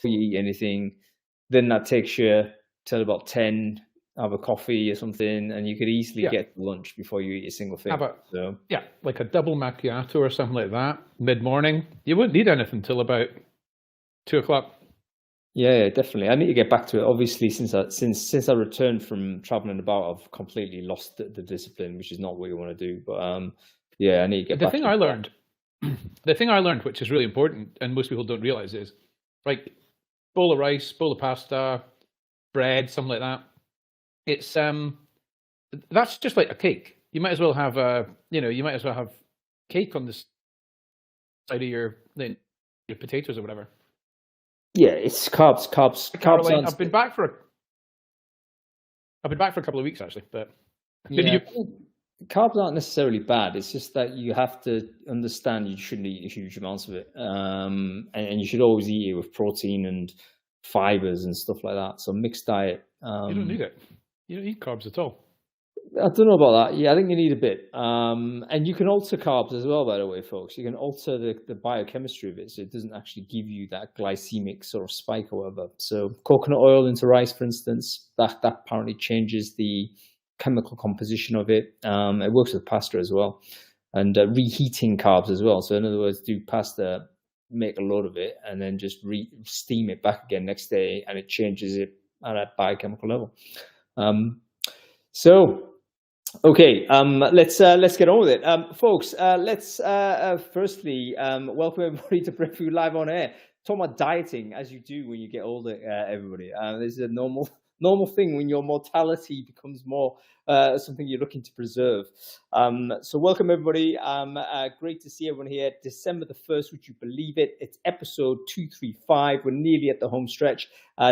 you eat anything, then that takes you till about 10, have a coffee or something, and you could easily Yeah. get to lunch before you eat a single thing. So Yeah, like a double macchiato or something like that, mid-morning. You wouldn't need anything till about 2 o'clock. yeah, definitely. I need to get back to it. Obviously, since I returned from traveling about, I've completely lost the discipline, which is not what you want to do. But yeah, I need to get The back thing to I it. learned, the thing I learned, which is really important, and most people don't realize, is like bowl of rice, bowl of pasta, bread, something like that. It's that's just like a cake. You might as well have you might as well have cake on the side of your potatoes or whatever. Yeah, it's carbs. Caroline, Aren't. I've been back for a couple of weeks actually, but Yeah, carbs aren't necessarily bad. It's just that you have to understand you shouldn't eat huge amounts of it, and you should always eat it with protein and fibers and stuff like that. So mixed diet. You don't need it. You don't need carbs at all. I don't know about that. Yeah, I think you need a bit. And you can alter carbs as well, by the way, folks. You can alter the biochemistry of it, so it doesn't actually give you that glycemic sort of spike or whatever. So coconut oil into rice, for instance, that apparently changes the chemical composition of it. It works with pasta as well, and reheating carbs as well. So in other words, do pasta, make a load of it, and then just steam it back again next day, and it changes it at a biochemical level. So okay, let's get on with it, folks. Let's firstly welcome everybody to Brainfood Live on Air. Talking about dieting, as you do when you get older, everybody. This is a normal thing when your mortality becomes more something you're looking to preserve. So welcome everybody. Great to see everyone here. December the 1st, would you believe it? It's episode 235. We're nearly at the home stretch.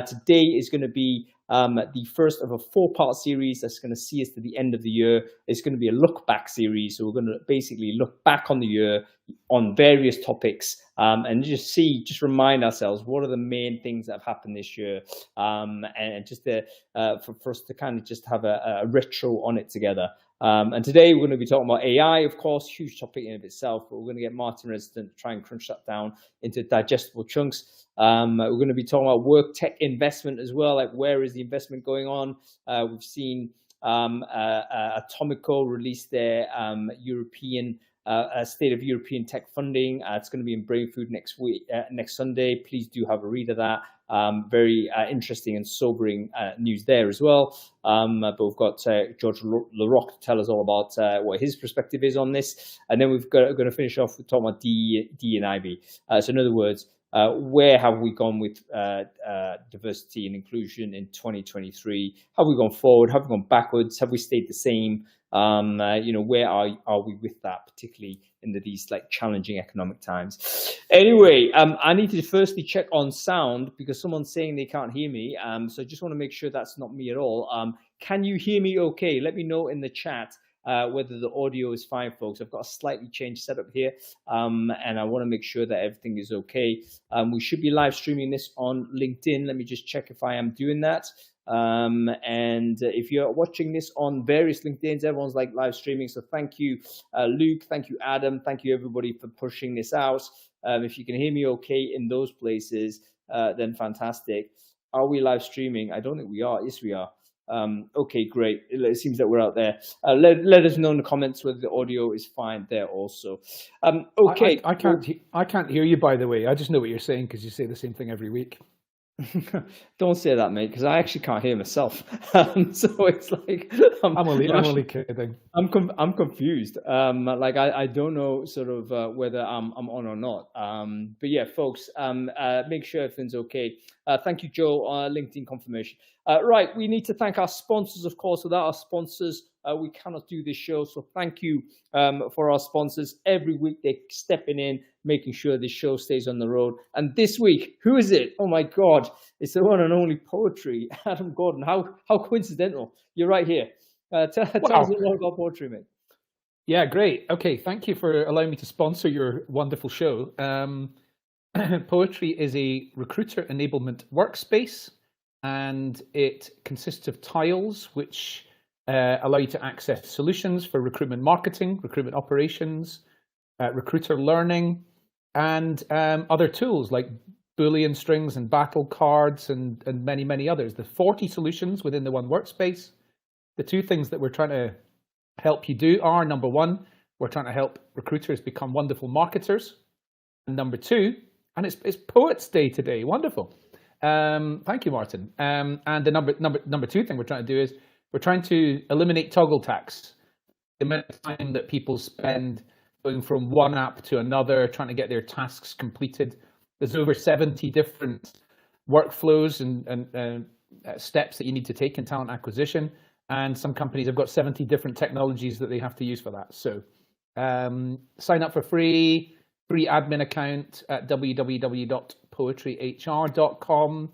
Today is going to be the first of a 4-part series that's going to see us to the end of the year. It's going to be a look back series. So we're going to basically look back on the year on various topics and just remind ourselves what are the main things that have happened this year, and just for us to kind of just have a retro on it together. And today we're going to be talking about AI, of course, huge topic in and of itself, but we're going to get Martin Resident to try and crunch that down into digestible chunks. We're going to be talking about Worktech investment as well, like where is the investment going on? We've seen Atomico release their European State of European Tech Funding. It's going to be in Brainfood next Sunday. Please do have a read of that. Very interesting and sobering news there as well. But we've got George Laroque to tell us all about what his perspective is on this. And then we're going to finish off with talking about DEIB. So in other words, where have we gone with diversity and inclusion in 2023? Have we gone forward? Have we gone backwards? Have we stayed the same? Where are we with that, particularly in these like challenging economic times? Anyway, I need to firstly check on sound because someone's saying they can't hear me. So I just want to make sure that's not me at all. Can you hear me okay? Let me know in the chat whether the audio is fine, folks. I've got a slightly changed setup here, and I want to make sure that everything is okay. We should be live streaming this on LinkedIn. Let me just check if I am doing that. And if you're watching this on various LinkedIns, everyone's like live streaming. So thank you, Luke. Thank you, Adam. Thank you, everybody, for pushing this out. If you can hear me okay in those places, then fantastic. Are we live streaming? I don't think we are. Yes, we are. Okay, great. It seems that we're out there. Let us know in the comments whether the audio is fine there also. Okay. I can't hear you, by the way. I just know what you're saying because you say the same thing every week. Don't say that, mate, because I actually can't hear myself. So it's like I'm only kidding. I'm confused. I don't know sort of whether I'm on or not. But yeah, folks, make sure everything's okay. Thank you, Joe. LinkedIn confirmation. Right, we need to thank our sponsors, of course. Without our sponsors, we cannot do this show. So thank you for our sponsors. Every week they're stepping in, making sure this show stays on the road. And this week, who is it? Oh my God, it's the one and only Poetry, Adam Gordon. How coincidental. You're right here. Tell us a lot about Poetry, mate. Yeah, great. Okay, thank you for allowing me to sponsor your wonderful show. Poetry is a recruiter enablement workspace, and it consists of tiles which allow you to access solutions for recruitment marketing, recruitment operations, recruiter learning, and other tools like Boolean strings and battle cards and many, many others. The 40 solutions within the one workspace. The two things that we're trying to help you do are, number one, we're trying to help recruiters become wonderful marketers. And number two, and it's Poets Day today, wonderful. Thank you, Martin. And the number two thing we're trying to do is we're trying to eliminate toggle tax. The amount of time that people spend going from one app to another, trying to get their tasks completed. There's over 70 different workflows and steps that you need to take in talent acquisition. And some companies have got 70 different technologies that they have to use for that. So sign up for free admin account at www.poetryhr.com.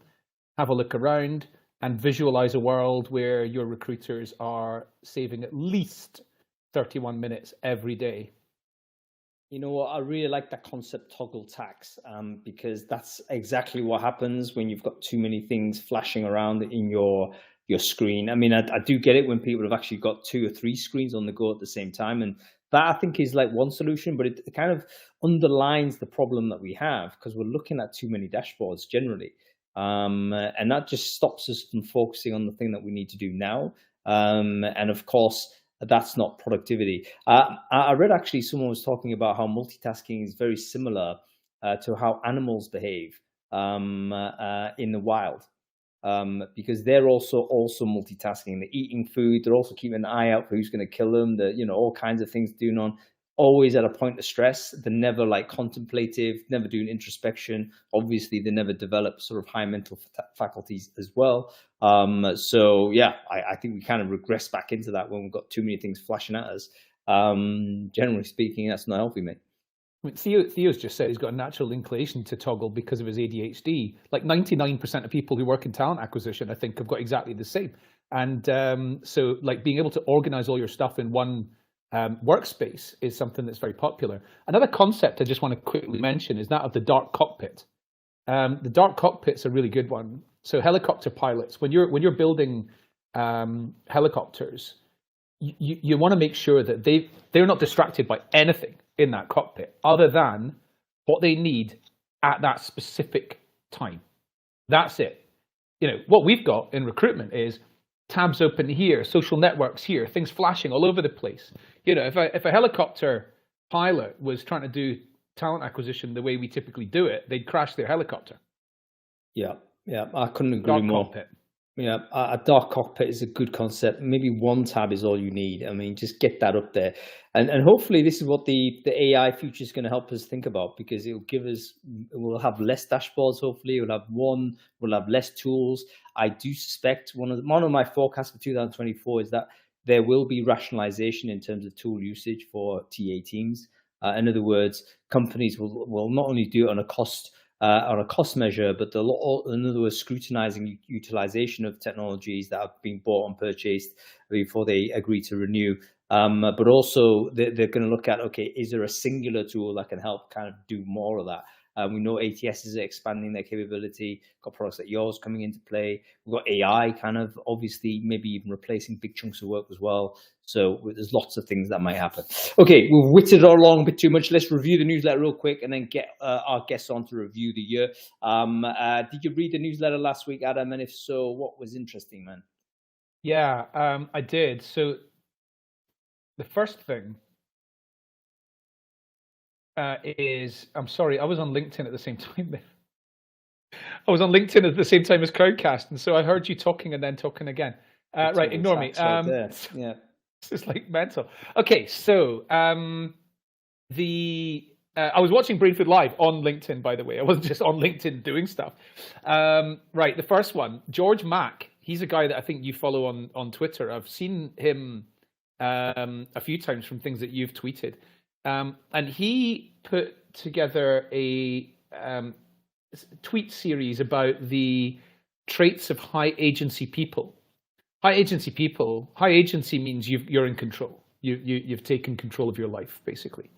Have a look around and visualize a world where your recruiters are saving at least 31 minutes every day. You know what? I really like that concept, toggle tax, because that's exactly what happens when you've got too many things flashing around in your screen. I mean, I do get it when people have actually got 2 or 3 screens on the go at the same time, and that I think is like one solution, but it kind of underlines the problem that we have because we're looking at too many dashboards generally, and that just stops us from focusing on the thing that we need to do now. And of course, that's not productivity. I read actually someone was talking about how multitasking is very similar to how animals behave in the wild, because they're also multitasking. They're eating food. They're also keeping an eye out for who's going to kill them. All kinds of things doing on. Always at a point of stress. They're never like contemplative, never doing introspection. Obviously, they never develop sort of high mental faculties as well. So yeah, I think we kind of regress back into that when we've got too many things flashing at us. Generally speaking, that's not healthy, mate. I mean, Theo's just said he's got a natural inclination to toggle because of his ADHD. Like 99% of people who work in talent acquisition, I think, have got exactly the same. And so like being able to organize all your stuff in one workspace is something that's very popular. Another concept I just want to quickly mention is that of the dark cockpit. The dark cockpit's a really good one. So helicopter pilots, when you're building helicopters, you want to make sure that they're not distracted by anything in that cockpit other than what they need at that specific time. That's it. What we've got in recruitment is tabs open here, social networks here, things flashing all over the place. If a helicopter pilot was trying to do talent acquisition the way we typically do it, they'd crash their helicopter. Yeah, I couldn't agree more. Cockpit. Yeah, a dark cockpit is a good concept. Maybe one tab is all you need. I mean, just get that up there. And hopefully this is what the AI future is going to help us think about, because we'll have less dashboards, hopefully. We'll have less tools. I do suspect one of my forecasts for 2024 is that there will be rationalization in terms of tool usage for TA teams. In other words, companies will not only do it on a cost measure, but in other words, scrutinizing utilization of technologies that have been bought and purchased before they agree to renew. But also they're going to look at, okay, is there a singular tool that can help kind of do more of that? We know ATSs are expanding their capability, got products like yours coming into play. We've got AI kind of obviously maybe even replacing big chunks of work as well. So there's lots of things that might happen. Okay, we've whittled along a bit too much. Let's review the newsletter real quick and then get our guests on to review the year. Did you read the newsletter last week, Adam? And if so, what was interesting, man? Yeah, I did. So the first thing is, I'm sorry, I was on LinkedIn at the same time. I was on LinkedIn at the same time as Crowdcast, and so I heard you talking and then talking again. Right, ignore me. Yeah. This is like mental. Okay, so I was watching Brainfood live on LinkedIn, by the way. I wasn't just on LinkedIn doing stuff. Right, the first one, George Mack. He's a guy that I think you follow on Twitter. I've seen him a few times from things that you've tweeted. And he put together a tweet series about the traits of high agency people. High agency means you're in control. You've taken control of your life, basically.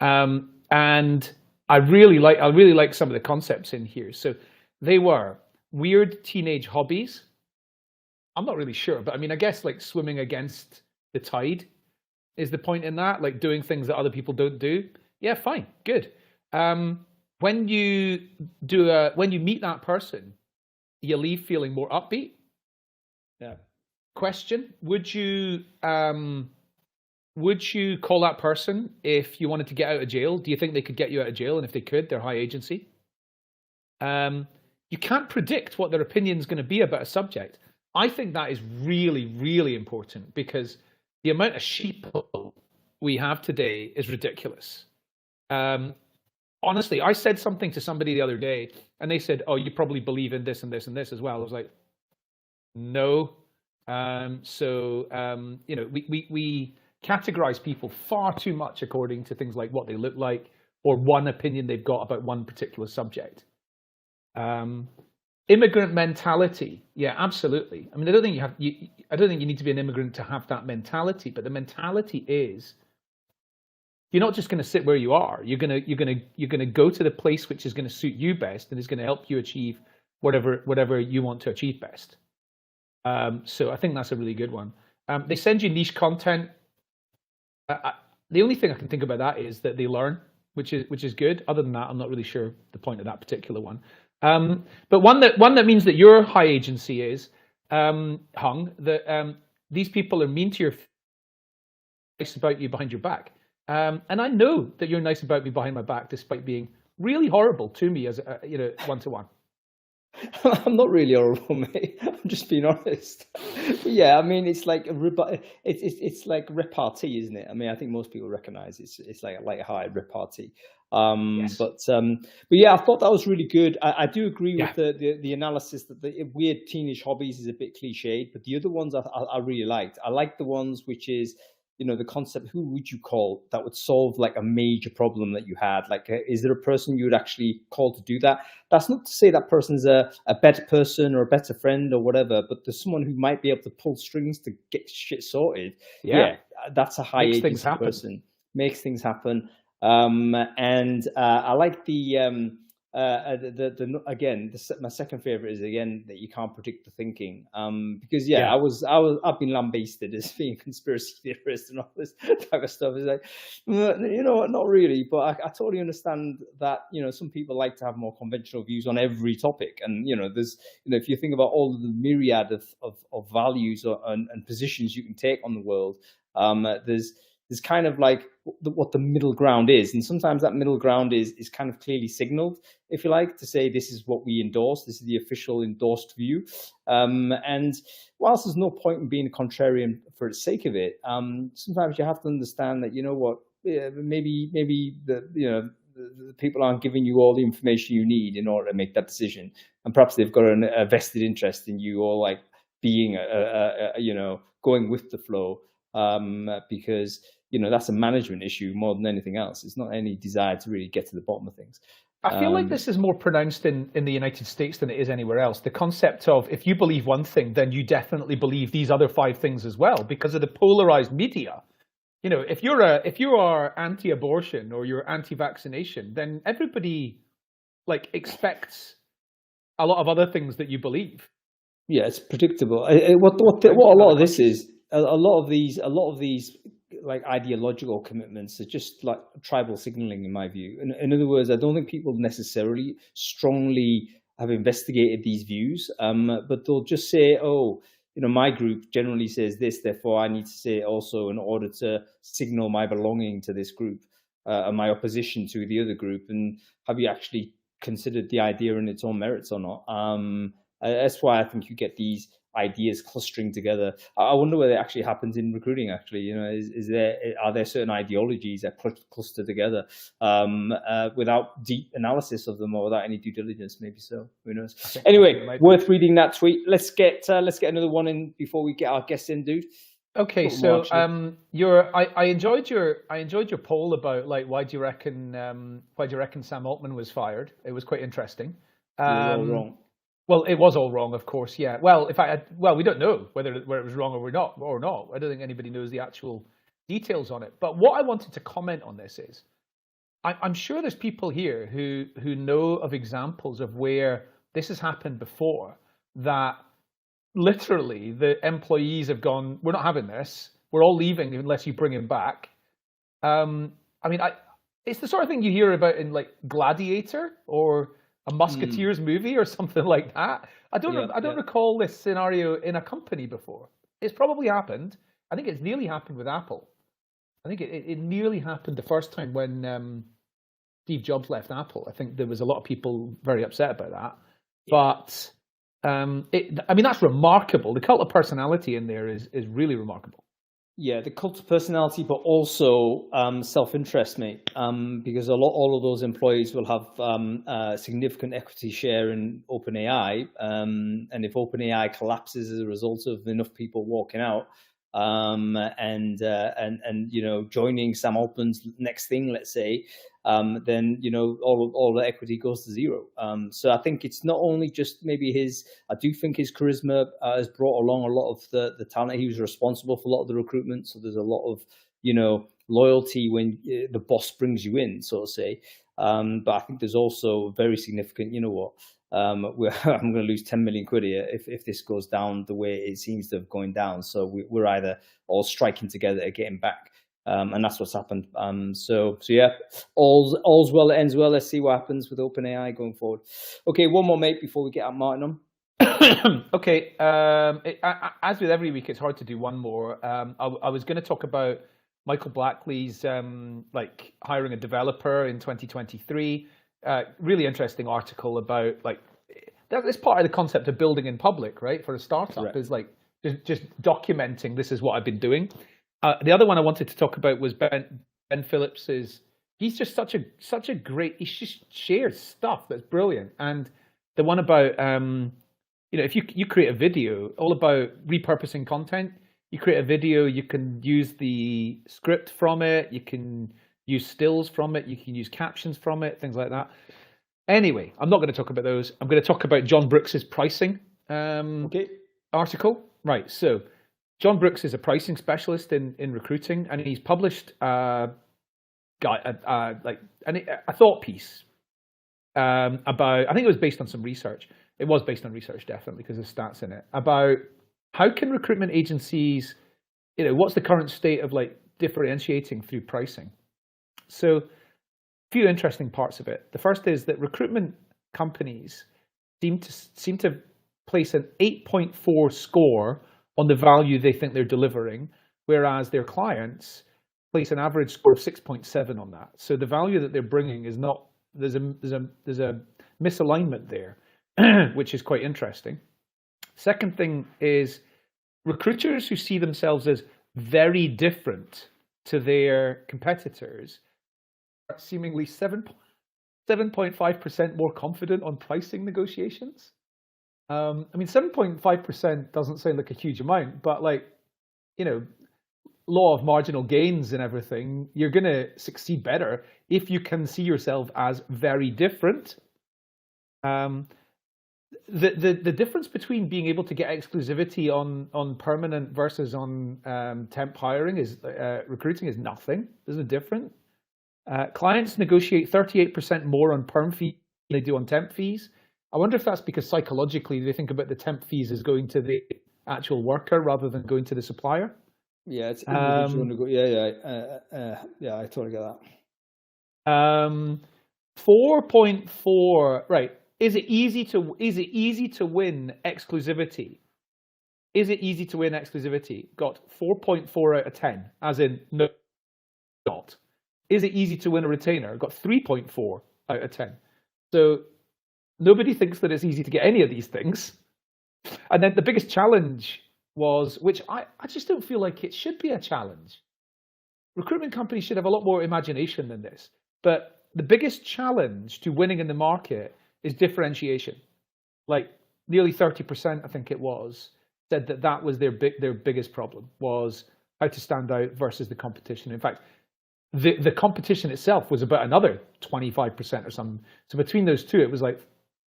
And I really like some of the concepts in here. So they were weird teenage hobbies. I'm not really sure, but I mean, I guess like swimming against the tide is the point in that, like doing things that other people don't do. Yeah, fine, good. when you meet that person, you leave feeling more upbeat. Yeah. Question: would you call that person if you wanted to get out of jail? Do you think they could get you out of jail? And if they could, they're high agency. You can't predict what their opinion is going to be about a subject. I think that is really, really important, because the amount of sheeple we have today is ridiculous. Honestly, I said something to somebody the other day, and they said, "Oh, you probably believe in this and this and this as well." I was like, "No." We categorize people far too much according to things like what they look like or one opinion they've got about one particular subject. Immigrant mentality, yeah, absolutely. I mean, I don't think you need to be an immigrant to have that mentality, but the mentality is, you're not just going to sit where you are. You're going to go to the place which is going to suit you best and is going to help you achieve whatever you want to achieve best. So I think that's a really good one. They send you niche content. The only thing I can think about that is that they learn, which is good. Other than that, I'm not really sure the point of that particular one. But one that means that your high agency is hung, that these people are mean to your face about you behind your back. And I know that you're nice about me behind my back, despite being really horrible to me as one-to-one. I'm not really horrible, mate. I'm just being honest. But yeah, I mean, it's like it's like repartee, isn't it? I mean, I think most people recognize it's like a high repartee. Yes. But yeah, I thought that was really good. I do agree with the analysis that the weird teenage hobbies is a bit cliched, but the other ones I really liked. I like the ones which is, the concept, who would you call that would solve like a major problem that you had? Like, is there a person you would actually call to do that? That's not to say that person's a better person or a better friend or whatever, but there's someone who might be able to pull strings to get shit sorted. Yeah, that's a high agency person. Makes things happen. And I like my second favorite is, again, that you can't predict the thinking, because I've been lambasted as being a conspiracy theorist and all this type of stuff. It's like, not really, but I totally understand that some people like to have more conventional views on every topic, and there's if you think about all of the myriad of values and positions you can take on the world, there's kind of like what the middle ground is. And sometimes that middle ground is kind of clearly signaled, if you like, to say this is what we endorse. This is the official endorsed view. And whilst there's no point in being a contrarian for the sake of it, sometimes you have to understand that, maybe the people aren't giving you all the information you need in order to make that decision. And perhaps they've got a vested interest in you, or like being, going with the flow, because that's a management issue more than anything else. It's not any desire to really get to the bottom of things. I feel like this is more pronounced in the United States than it is anywhere else. The concept of, if you believe one thing, then you definitely believe these other 5 things as well, because of the polarized media. If you are anti-abortion or you're anti-vaccination, then everybody expects a lot of other things that you believe. Yeah, it's predictable. What a lot of this is, a lot of these like ideological commitments are just like tribal signaling, in my view. In other words, I don't think people necessarily strongly have investigated these views, but they'll just say, oh, my group generally says this, therefore I need to say it also in order to signal my belonging to this group, and my opposition to the other group. And have you actually considered the idea in its own merits or not? That's why I think you get these ideas clustering together. I wonder whether it actually happens in recruiting. Actually, are there certain ideologies that cluster together without deep analysis of them or without any due diligence? Maybe so. Who knows? Anyway, worth reading that tweet. Let's get another one in before we get our guests in, dude. Okay, so I enjoyed your poll about why do you reckon Sam Altman was fired? It was quite interesting. All wrong. Well, it was all wrong, of course. Yeah. Well, we don't know whether it was wrong or not. I don't think anybody knows the actual details on it. But what I wanted to comment on this is, I'm sure there's people here who know of examples of where this has happened before, that literally the employees have gone, we're not having this. We're all leaving unless you bring him back. it's the sort of thing you hear about in like Gladiator or a Musketeers movie or something like that. I don't recall this scenario in a company before. It's probably happened. I think it's nearly happened with Apple. I think it nearly happened the first time when Steve Jobs left Apple. I think there was a lot of people very upset about that. But I mean, that's remarkable. The cult of personality in there is really remarkable. Yeah, the cult of personality, but also self-interest, mate. Because all of those employees will have a significant equity share in OpenAI, and if OpenAI collapses as a result of enough people walking out, and you know, joining Sam Altman's next thing, let's say, then you know all the equity goes to zero. So I think it's not only just maybe I do think his charisma has brought along a lot of the talent. He was responsible for a lot of the recruitment, so there's a lot of, you know, loyalty when the boss brings you in, so to say. But I think there's also very significant, you know what, I'm going to lose 10 million quid here if this goes down the way it seems to have gone down. So we're either all striking together or getting back. And that's what's happened. So yeah, all's well that ends well. Let's see what happens with OpenAI going forward. Okay, one more, mate, before we get out Martin on. Okay, as with every week, it's hard to do one more. I was going to talk about Michael Blackley's like hiring a developer in 2023. Really interesting article about like that's part of the concept of building in public, right? For a startup, right. Is like just documenting this is what I've been doing. The other one I wanted to talk about was Ben Phillips. He's just such a great. He just shares stuff that's brilliant. And the one about you know, if you create a video, all about repurposing content. You create a video, you can use the script from it, you can use stills from it, you can use captions from it, things like that. Anyway, I'm not going to talk about those. I'm going to talk about John Brooks's pricing article. Right, so John Brooks is a pricing specialist in recruiting, and he's published a thought piece about, I think it was based on some research. It was based on research, definitely, because there's stats in it, about how can recruitment agencies, you know, what's the current state of like differentiating through pricing? So a few interesting parts of it. The first is that recruitment companies seem to place an 8.4 score on the value they think they're delivering, whereas their clients place an average score of 6.7 on that. So the value that they're bringing is not, there's a misalignment there, which is quite interesting. Second thing is recruiters who see themselves as very different to their competitors are seemingly 7.5% more confident on pricing negotiations. I mean, 7.5% doesn't sound like a huge amount, but like, you know, law of marginal gains and everything, you're going to succeed better if you can see yourself as very different. The difference between being able to get exclusivity on permanent versus on temp hiring is recruiting is nothing. There's no different. Clients negotiate 38% more on perm fees than they do on temp fees. I wonder if that's because psychologically they think about the temp fees as going to the actual worker rather than going to the supplier. Yeah, it's individual. Yeah, I totally get that. 4.4, right. Is it easy to win exclusivity? Is it easy to win exclusivity? Got 4.4 out of 10, as in no, not. Is it easy to win a retainer? Got 3.4 out of 10. So nobody thinks that it's easy to get any of these things. And then the biggest challenge was, which I just don't feel like it should be a challenge. Recruitment companies should have a lot more imagination than this. But the biggest challenge to winning in the market is differentiation. Like nearly 30%, I think it was, said that was their biggest problem, was how to stand out versus the competition. In fact, the competition itself was about another 25% or something. So between those two, it was like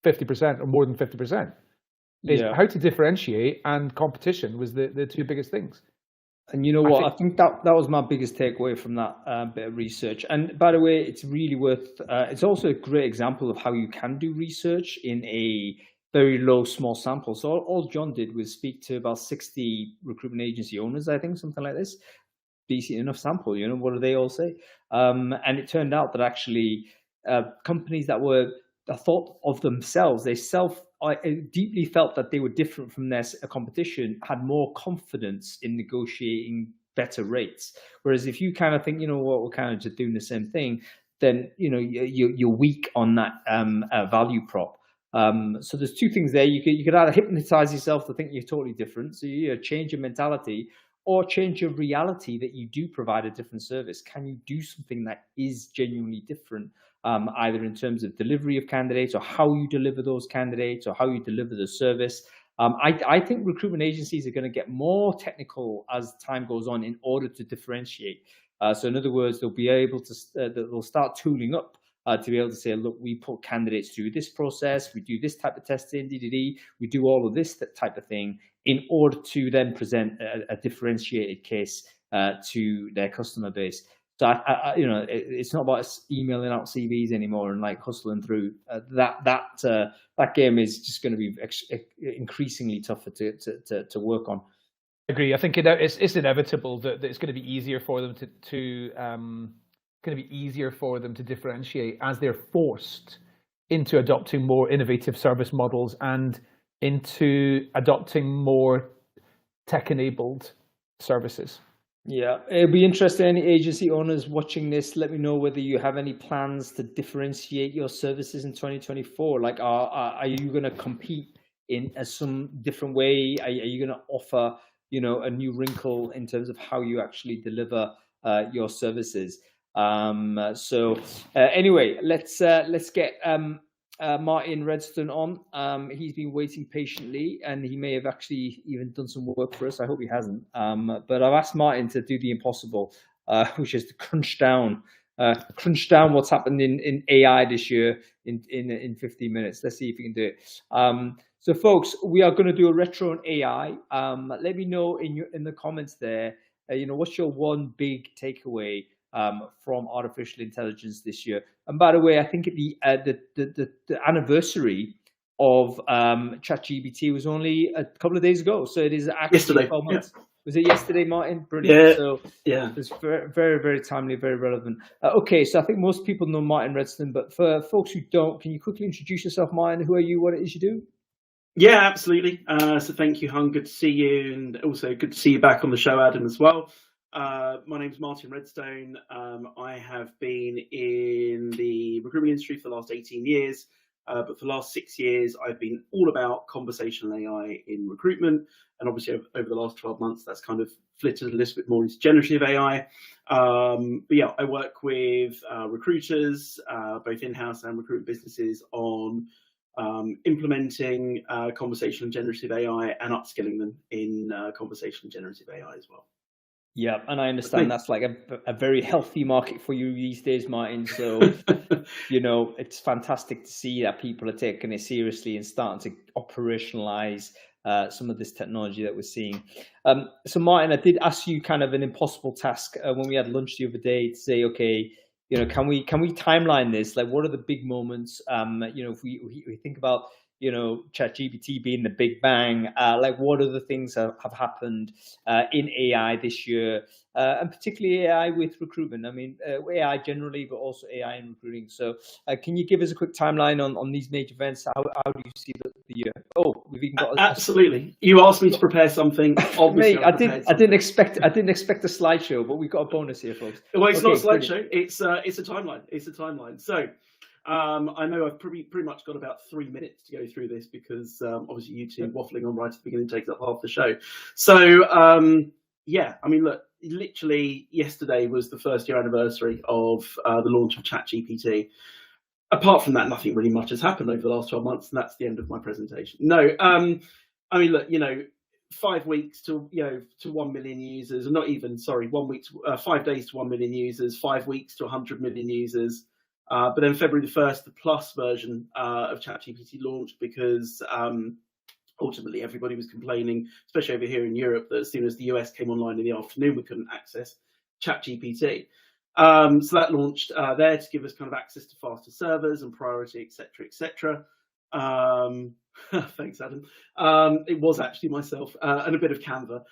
50% or more than 50%. Yeah. How to differentiate and competition was the two biggest things. And you know what? I think that was my biggest takeaway from that bit of research. And by the way, it's really worth. It's also a great example of how you can do research in a very low, small sample. So all John did was speak to about 60 recruitment agency owners, I think, something like this. decent enough sample. What do they all say? And it turned out that actually companies that thought of themselves, they deeply felt that they were different from their competition, had more confidence in negotiating better rates. Whereas if you kind of think, what, we're kind of just doing the same thing, then you're weak on that value prop. So there's two things there. You could either hypnotize yourself to think you're totally different, so you change your mentality, or change your reality that you do provide a different service. Can you do something that is genuinely different, either in terms of delivery of candidates, or how you deliver those candidates, or how you deliver the service? I think recruitment agencies are going to get more technical as time goes on in order to differentiate. So in other words, they'll be able to they'll start tooling up to be able to say, look, we put candidates through this process, we do this type of testing, we do all of this type of thing in order to then present a differentiated case to their customer base. So it's not about us emailing out CVs anymore and like hustling through. That game is just going to be increasingly tougher to work on. I agree. I think it's inevitable that it's going to be easier for them to differentiate as they're forced into adopting more innovative service models and into adopting more tech-enabled services. Yeah, it'll be interesting. Any agency owners watching this, let me know whether you have any plans to differentiate your services in 2024. Like, are you going to compete in some different way? Are you going to offer, a new wrinkle in terms of how you actually deliver your services? Anyway, let's get Martin Redstone on. He's been waiting patiently, and he may have actually even done some work for us. I hope he hasn't. But I've asked Martin to do the impossible, which is to crunch down what's happened in AI this year in 15 minutes. Let's see if we can do it. So folks, we are going to do a retro on AI. Let me know in the comments there, what's your one big takeaway from artificial intelligence this year? And by the way, I think the anniversary of ChatGPT was only a couple of days ago, so it is actually yesterday. 12 months. Yeah. Was it yesterday, Martin? Brilliant. Yeah. So yeah, it's very, very, very timely, very relevant. Okay, so I think most people know Martin Redstone, but for folks who don't, can you quickly introduce yourself, Martin? Who are you? What it is you do? Yeah, absolutely. So thank you, Hung. Good to see you, and also good to see you back on the show, Adam, as well. My name's Martin Redstone. I have been in the recruitment industry for the last 18 years, but for the last 6 years, I've been all about conversational AI in recruitment. And obviously over the last 12 months, that's kind of flitted a little bit more into generative AI. But yeah, I work with recruiters, both in-house and recruitment businesses, on implementing conversational and generative AI and upskilling them in conversational and generative AI as well. Yeah, and I understand that's like a very healthy market for you these days, Martin. So, it's fantastic to see that people are taking it seriously and starting to operationalize some of this technology that we're seeing. So, Martin, I did ask you kind of an impossible task when we had lunch the other day to say, okay, can we timeline this? Like, what are the big moments? If we think about ChatGPT being the big bang, like what other things have happened in AI this year, and particularly AI with recruitment? I mean, AI generally, but also AI in recruiting. So can you give us a quick timeline on these major events? How do you see the year? Oh, we've even got absolutely. You asked me to prepare something. Obviously, Mate, I didn't expect a slideshow, but we've got a bonus here, folks. Well, it's not a slideshow. It's a timeline. It's a timeline. So I know I've pretty much got about 3 minutes to go through this because obviously you two waffling on right at the beginning takes up half the show. So yeah, I mean, look, literally yesterday was the first year anniversary of the launch of ChatGPT. Apart from that, nothing really much has happened over the last 12 months, and that's the end of my presentation. No, I mean, look, 5 weeks to 1 million users, or not even, sorry, 1 week, 5 days to 1 million users, 5 weeks to 100 million users. But then February the 1st, the Plus version of ChatGPT launched because ultimately everybody was complaining, especially over here in Europe, that as soon as the US came online in the afternoon, we couldn't access ChatGPT. So that launched there to give us kind of access to faster servers and priority, etc., etc. Thanks, Adam. It was actually myself and a bit of Canva.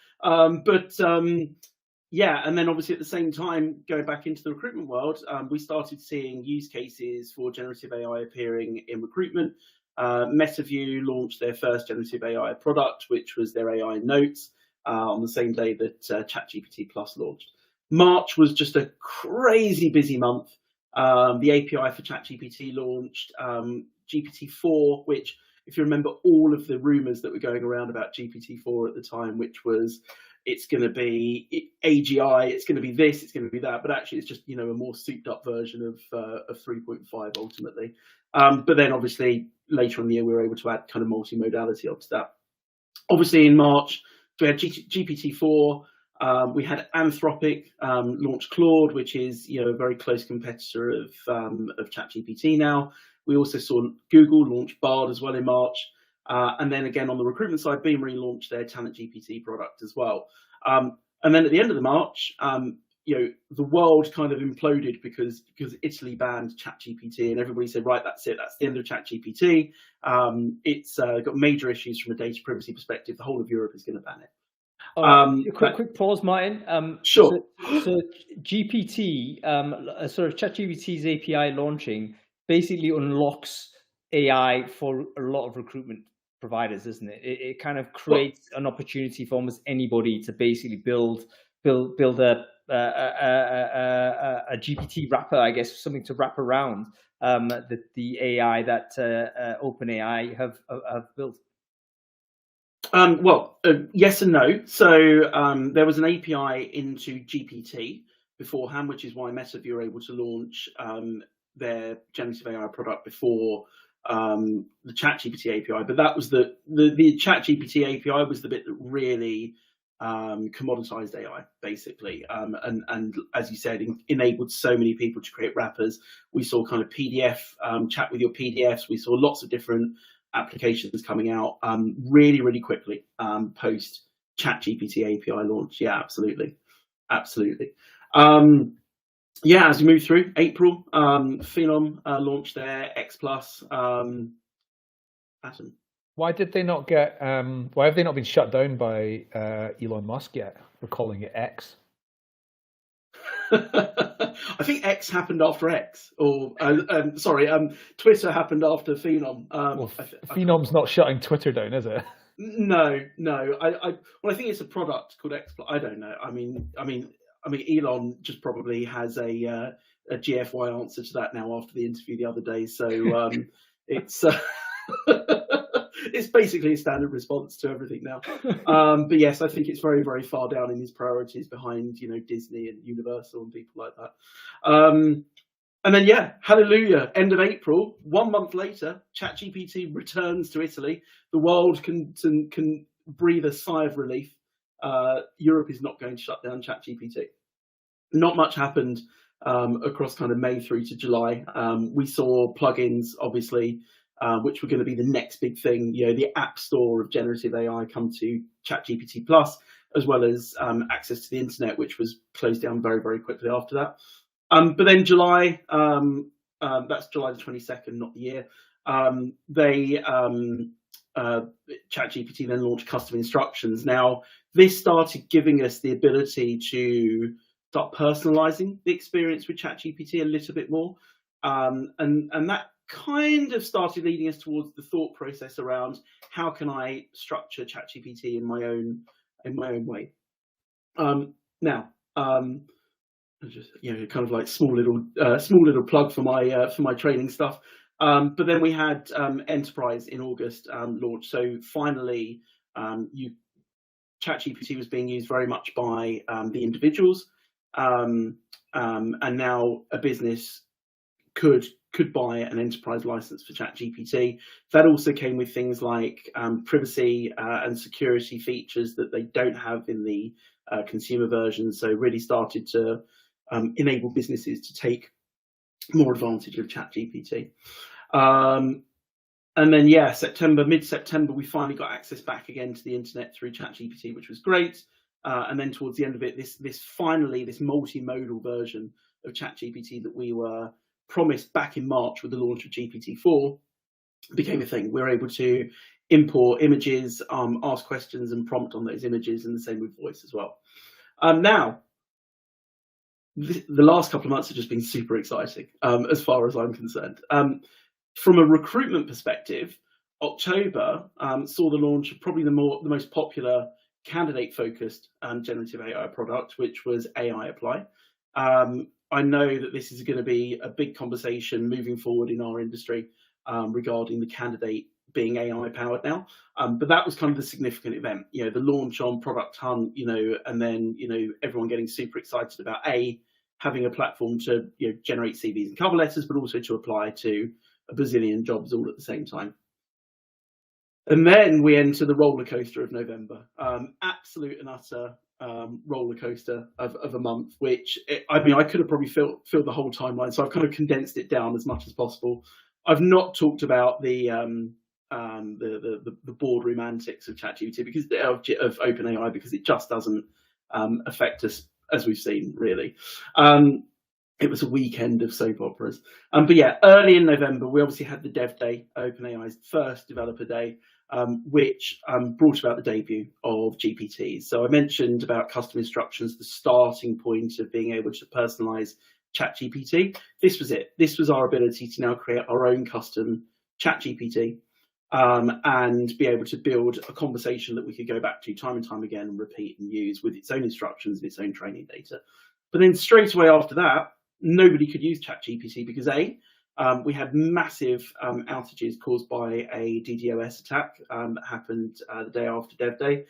But yeah, and then obviously at the same time, going back into the recruitment world, we started seeing use cases for generative AI appearing in recruitment. MetaView launched their first generative AI product, which was their AI Notes, on the same day that ChatGPT Plus launched. March was just a crazy busy month. The API for ChatGPT launched. GPT-4, which, if you remember all of the rumors that were going around about GPT-4 at the time, which was it's going to be AGI, it's going to be this, it's going to be that, but actually it's just, you know, a more souped up version of 3.5 ultimately. But then obviously later in the year we were able to add kind of multimodality onto that. Obviously in March we had GPT-4. We had Anthropic launch Claude, which is, you know, a very close competitor of ChatGPT now. We also saw Google launch Bard as well in March. And then again, on the recruitment side, Beamery launched their Talent GPT product as well. And then at the end of the March, you know, the world kind of imploded because Italy banned ChatGPT, and everybody said, right, that's it, that's the end of ChatGPT. It's got major issues from a data privacy perspective. The whole of Europe is going to ban it. Quick pause, Martin. Sure. So GPT, sort of ChatGPT's API launching basically unlocks AI for a lot of recruitment providers, isn't it? It kind of creates an opportunity for almost anybody to basically build a GPT wrapper, I guess, something to wrap around the AI that OpenAI have built. Yes and no. So there was an API into GPT beforehand, which is why MetaView were able to launch their generative AI product before the ChatGPT API. But that was the ChatGPT API was the bit that really commoditized AI, basically, and as you said, enabled so many people to create wrappers. We saw kind of PDF, chat with your PDFs. We saw lots of different applications coming out really quickly post ChatGPT API launch. Yeah, absolutely. Yeah, as we move through April, Phenom launched their X Plus. Adam, why did they not get? Why have they not been shut down by Elon Musk yet? We're calling it X. I think X happened after X, or Twitter happened after Phenom. Phenom's not shutting Twitter down, is it? No. I think it's a product called X. I don't know. I mean, Elon just probably has a GFY answer to that now after the interview the other day. So it's it's basically a standard response to everything now. But yes, I think it's very far down in his priorities behind, you know, Disney and Universal and people like that. And then, yeah, hallelujah, end of April, 1 month later, ChatGPT returns to Italy. The world can breathe a sigh of relief. Europe is not going to shut down ChatGPT. Not much happened across kind of May through to July. We saw plugins, obviously, which were going to be the next big thing. You know, the app store of generative AI come to ChatGPT Plus, as well as access to the internet, which was closed down very quickly after that. But then July, that's July the 22nd, not the year. ChatGPT then launched custom instructions. Now, this started giving us the ability to start personalizing the experience with ChatGPT a little bit more, and that kind of started leading us towards the thought process around how can I structure ChatGPT in my own way. Now, just, you know, kind of like small little plug for my training stuff. But then we had Enterprise in August launch. So finally, ChatGPT was being used very much by the individuals, and now a business could buy an enterprise license for ChatGPT. That also came with things like privacy and security features that they don't have in the consumer version. So really started to enable businesses to take more advantage of ChatGPT. And then, yeah, mid-September, we finally got access back again to the internet through ChatGPT, which was great. And then towards the end of it, this multimodal version of ChatGPT that we were promised back in March with the launch of GPT-4 became a thing. We were able to import images, ask questions and prompt on those images, and the same with voice as well. Now, the last couple of months have just been super exciting, as far as I'm concerned. From a recruitment perspective, October saw the launch of probably the most popular candidate-focused generative AI product, which was AI Apply. I know that this is going to be a big conversation moving forward in our industry regarding the candidate being AI powered now. But that was kind of the significant event, the launch on Product Hunt, and then, everyone getting super excited about having a platform to generate CVs and cover letters, but also to apply to a bazillion jobs all at the same time. And then we enter the roller coaster of November, absolute and utter roller coaster of a month, which I could have probably filled the whole timeline. So I've kind of condensed it down as much as possible. I've not talked about the boardroom antics of ChatGPT of OpenAI, because it just doesn't affect us, as we've seen, really. It was a weekend of soap operas. But yeah, early in November, we obviously had the Dev Day, OpenAI's first developer day, which brought about the debut of GPTs. So I mentioned about custom instructions, the starting point of being able to personalize ChatGPT. This was it. This was our ability to now create our own custom ChatGPT and be able to build a conversation that we could go back to time and time again and repeat and use with its own instructions and its own training data. But then straight away after that, nobody could use ChatGPT because we had massive outages caused by a DDoS attack that happened the day after Dev Day.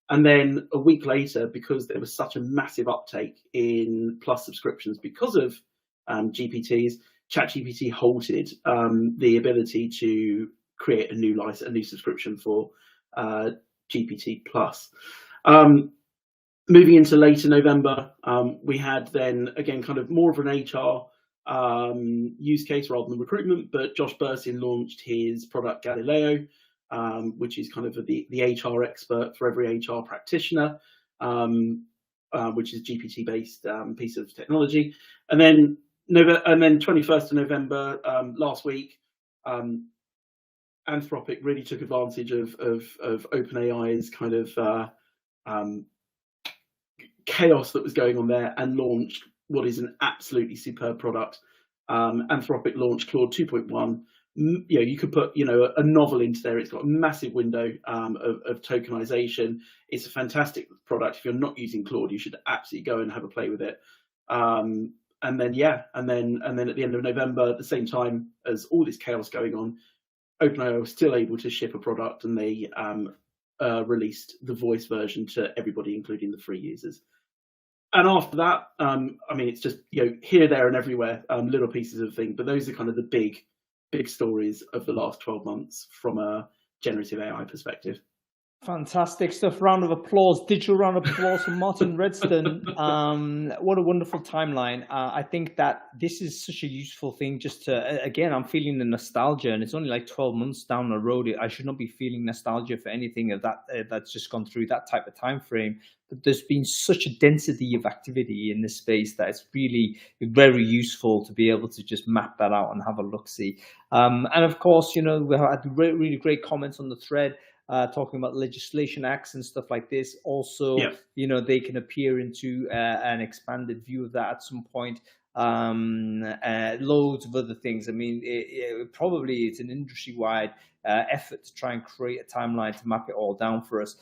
And then a week later, because there was such a massive uptake in Plus subscriptions because of GPTs, ChatGPT halted the ability to create a new subscription for GPT Plus. Moving into later November, we had then again kind of more of an HR use case rather than recruitment, but Josh Bursin launched his product Galileo, which is kind of the HR expert for every HR practitioner, which is GPT based piece of technology. And then 21st of November last week, Anthropic really took advantage of OpenAI's kind of chaos that was going on there and launched what is an absolutely superb product. Anthropic launched Claude 2.1. You could put a novel into there. It's got a massive window of tokenization. It's a fantastic product. If you're not using Claude, you should absolutely go and have a play with it. And then at the end of November, at the same time as all this chaos going on, OpenAI was still able to ship a product, and they released the voice version to everybody, including the free users. And after that, it's just here, there, and everywhere, little pieces of things. But those are kind of the big stories of the last 12 months from a generative AI perspective. Fantastic stuff. Round of applause, digital round of applause for Martin Redston. What a wonderful timeline. I think that this is such a useful thing just to, again, I'm feeling the nostalgia, and it's only like 12 months down the road. I should not be feeling nostalgia for anything of that that's just gone through that type of time frame. But there's been such a density of activity in this space that it's really very useful to be able to just map that out and have a look-see. And of course, we had really great comments on the thread. Talking about legislation acts and stuff like this. Also, they can appear into an expanded view of that at some point. Loads of other things. I mean, probably it's an industry-wide effort to try and create a timeline to map it all down for us.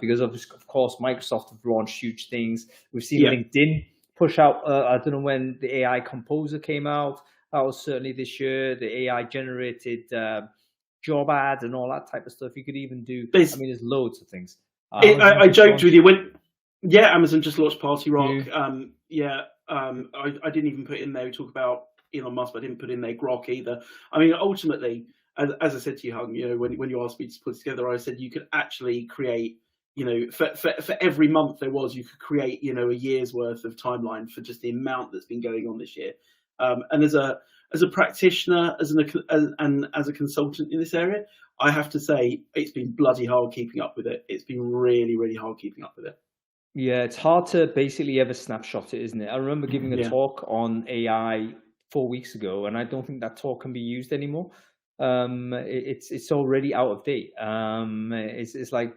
Because of course, Microsoft have launched huge things. We've seen LinkedIn push out. I don't know when the AI Composer came out. That was certainly this year. The AI generated job ads and all that type of stuff. You could even do, there's loads of things. I joked with you when, Amazon just launched Party Rock. I didn't even put in there, we talk about Elon Musk, but I didn't put in there Grok either. I mean, ultimately, as I said to you, Hung, when you asked me to put it together, I said you could actually create, for every month you could create, a year's worth of timeline for just the amount that's been going on this year. And as a practitioner, and as a consultant in this area, I have to say it's been bloody hard keeping up with it. It's been really, really hard keeping up with it. Yeah, it's hard to basically ever snapshot it, isn't it? I remember giving a talk on AI 4 weeks ago, and I don't think that talk can be used anymore. It's already out of date. It's like,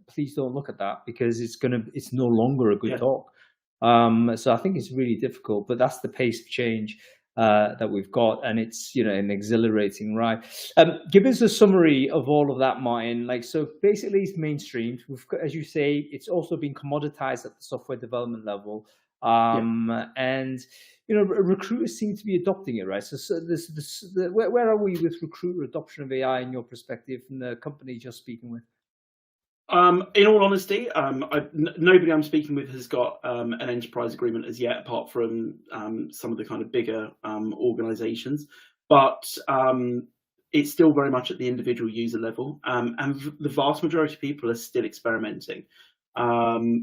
please don't look at that, because it's no longer a good talk. So I think it's really difficult, but that's the pace of change that we've got, and it's an exhilarating ride. Give us a summary of all of that, Martin. So basically, it's mainstreamed. We've got, as you say, it's also been commoditized at the software development level, and recruiters seem to be adopting it, right? So where are we with recruiter adoption of AI in your perspective, from the companies you're speaking with? In all honesty, nobody I'm speaking with has got an enterprise agreement as yet, apart from some of the kind of bigger organizations. But it's still very much at the individual user level. And the vast majority of people are still experimenting,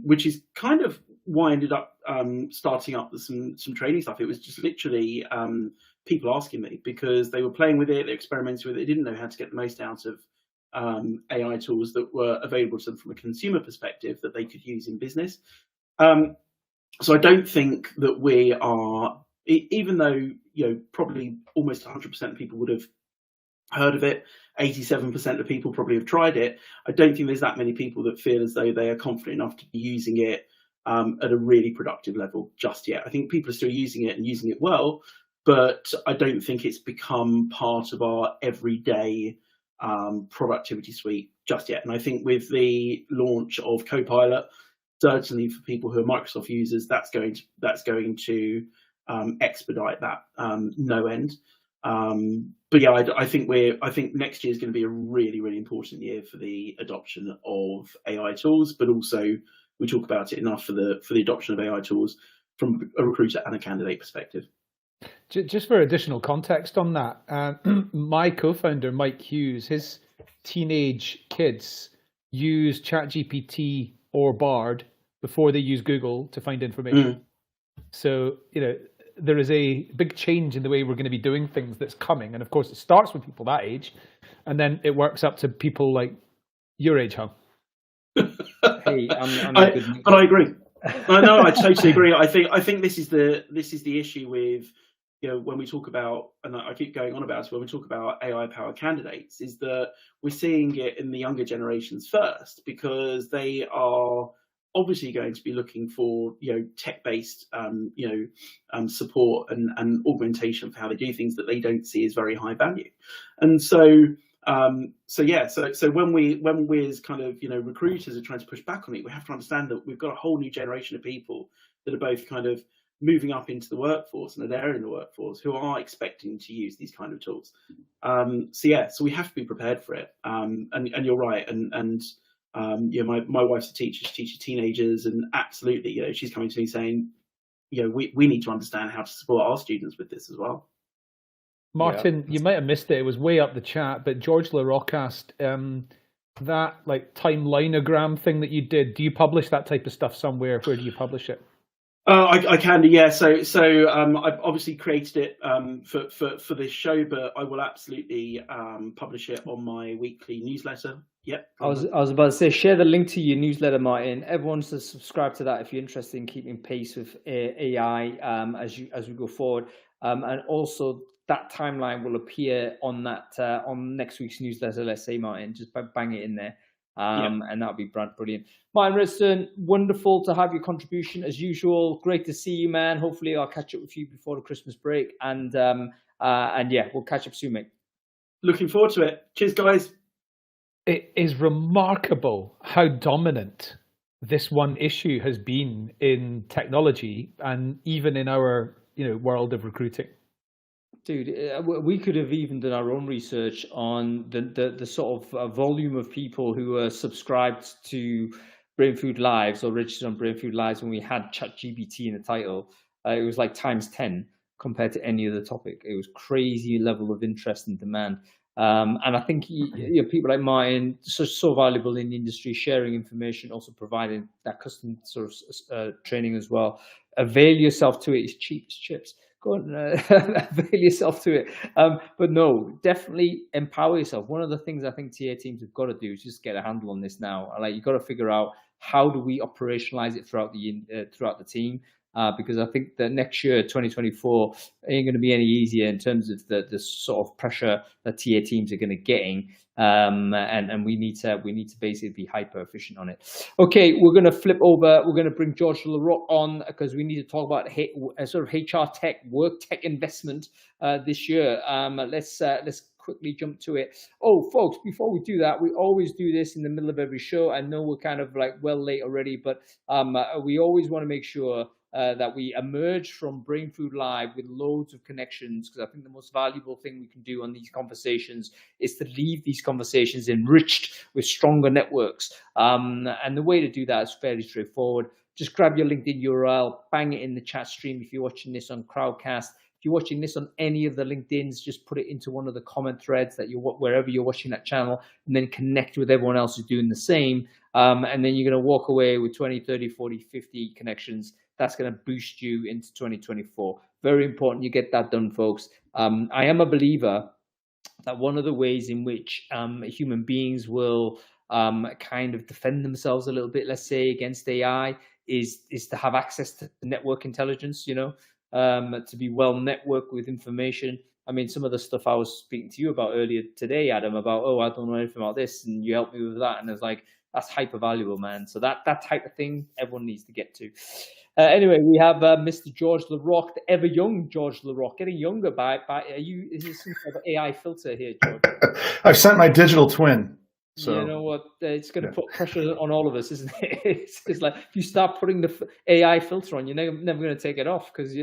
which is kind of why I ended up starting up some training stuff. It was just literally people asking me because they were playing with it, they experimented with it, they didn't know how to get the most out of AI tools that were available to them from a consumer perspective that they could use in business. So I don't think that we are, even though probably almost 100% of people would have heard of it, 87% of people probably have tried it. I don't think there's that many people that feel as though they are confident enough to be using it at a really productive level just yet. I think people are still using it and using it well, but I don't think it's become part of our everyday productivity suite just yet. And I think with the launch of Copilot, certainly for people who are Microsoft users, that's going to expedite that no end. But yeah, I think next year is going to be a really, really important year for the adoption of AI tools, but also we talk about it enough for the adoption of AI tools from a recruiter and a candidate perspective. Just for additional context on that, my co-founder, Mike Hughes, his teenage kids use ChatGPT or Bard before they use Google to find information. So, there is a big change in the way we're going to be doing things that's coming. And of course, it starts with people that age, and then it works up to people like your age, huh? Hey, but I agree. No, I totally agree. I think this is the issue with when we talk about, and I keep going on about it, when we talk about AI-powered candidates, is that we're seeing it in the younger generations first, because they are obviously going to be looking for tech-based support and augmentation for how they do things that they don't see as very high value. And so when we as kind of recruiters are trying to push back on it, we have to understand that we've got a whole new generation of people that are both kind of moving up into the workforce and are there in the workforce who are expecting to use these kind of tools. So we have to be prepared for it. And you're right. And my wife's a teacher, she teaches teenagers, and absolutely, she's coming to me saying, we need to understand how to support our students with this as well. Martin, you might have missed it. It was way up the chat, but George LaRocque asked, that timelinogram thing that you did, do you publish that type of stuff somewhere? Where do you publish it? I can do, yeah. So I've obviously created it for this show, but I will absolutely publish it on my weekly newsletter. Yep. I was about to say, share the link to your newsletter, Martin. Everyone should subscribe to that if you're interested in keeping pace with AI as we go forward. And also that timeline will appear on on next week's newsletter. Let's say, Martin, just bang it in there. And that'll be brilliant. Martin Riston, wonderful to have your contribution as usual. Great to see you, man. Hopefully I'll catch up with you before the Christmas break. And yeah, we'll catch up soon, mate. Looking forward to it. Cheers, guys. It is remarkable how dominant this one issue has been in technology and even in our world of recruiting. Dude, we could have even done our own research on the sort of volume of people who are subscribed to Brainfood Lives or registered on Brainfood Lives when we had ChatGPT in the title. It was like times 10 compared to any other topic. It was crazy level of interest and demand. And I think people like Martin, so valuable in the industry, sharing information, also providing that custom sort of training as well. Avail yourself to it. It's cheap as chips. Go on, avail yourself to it. But no, definitely empower yourself. One of the things I think TA teams have got to do is just get a handle on this now. Like, you've got to figure out, how do we operationalize it throughout the team? because I think that next year, 2024, ain't going to be any easier in terms of the sort of pressure that TA teams are going to getting. And we need to basically be hyper efficient on it. Okay, we're going to flip over. We're going to bring George LaRock on because we need to talk about sort of HR tech, work tech investment this year. Let's quickly jump to it. Oh, folks, before we do that, we always do this in the middle of every show. I know we're kind of like well late already, but we always want to make sure that we emerge from Brainfood Live with loads of connections, because I think the most valuable thing we can do on these conversations is to leave these conversations enriched with stronger networks. And the way to do that is fairly straightforward. Just grab your LinkedIn URL, bang it in the chat stream if you're watching this on Crowdcast. If you're watching this on any of the LinkedIns, just put it into one of the comment threads that wherever you're watching that channel, and then connect with everyone else who's doing the same. And then you're going to walk away with 20, 30, 40, 50 connections. That's going to boost you into 2024. Very important you get that done, folks. I am a believer that one of the ways in which human beings will kind of defend themselves a little bit, let's say, against AI is to have access to network intelligence, to be well networked with information. I mean, some of the stuff I was speaking to you about earlier today, Adam, about, I don't know anything about this, and you helped me with that. And it's like, that's hyper valuable, man. So that type of thing, everyone needs to get to. Anyway, we have Mr. George LaRock, the ever young George LaRock, getting younger is this some kind of AI filter here, George? I've sent my digital twin. So you know what? It's going to put pressure on all of us, isn't it? It's like if you start putting the AI filter on, you're never going to take it off, because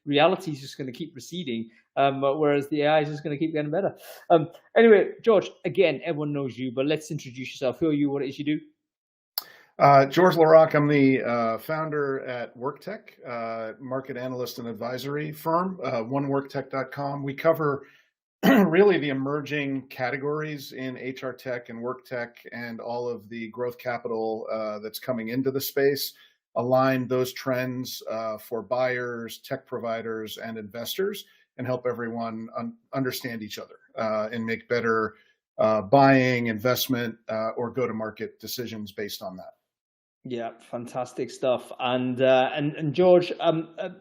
reality is just going to keep receding, whereas the AI is just going to keep getting better. Anyway, George, again, everyone knows you, but let's introduce yourself. Who are you? What it is you do? George LaRock, I'm the founder at Worktech, market analyst and advisory firm, oneworktech.com. We cover really the emerging categories in HR tech and work tech, and all of the growth capital that's coming into the space, align those trends for buyers, tech providers, and investors, and help everyone understand each other and make better buying, investment, or go-to-market decisions based on that. Yeah, fantastic stuff. And George,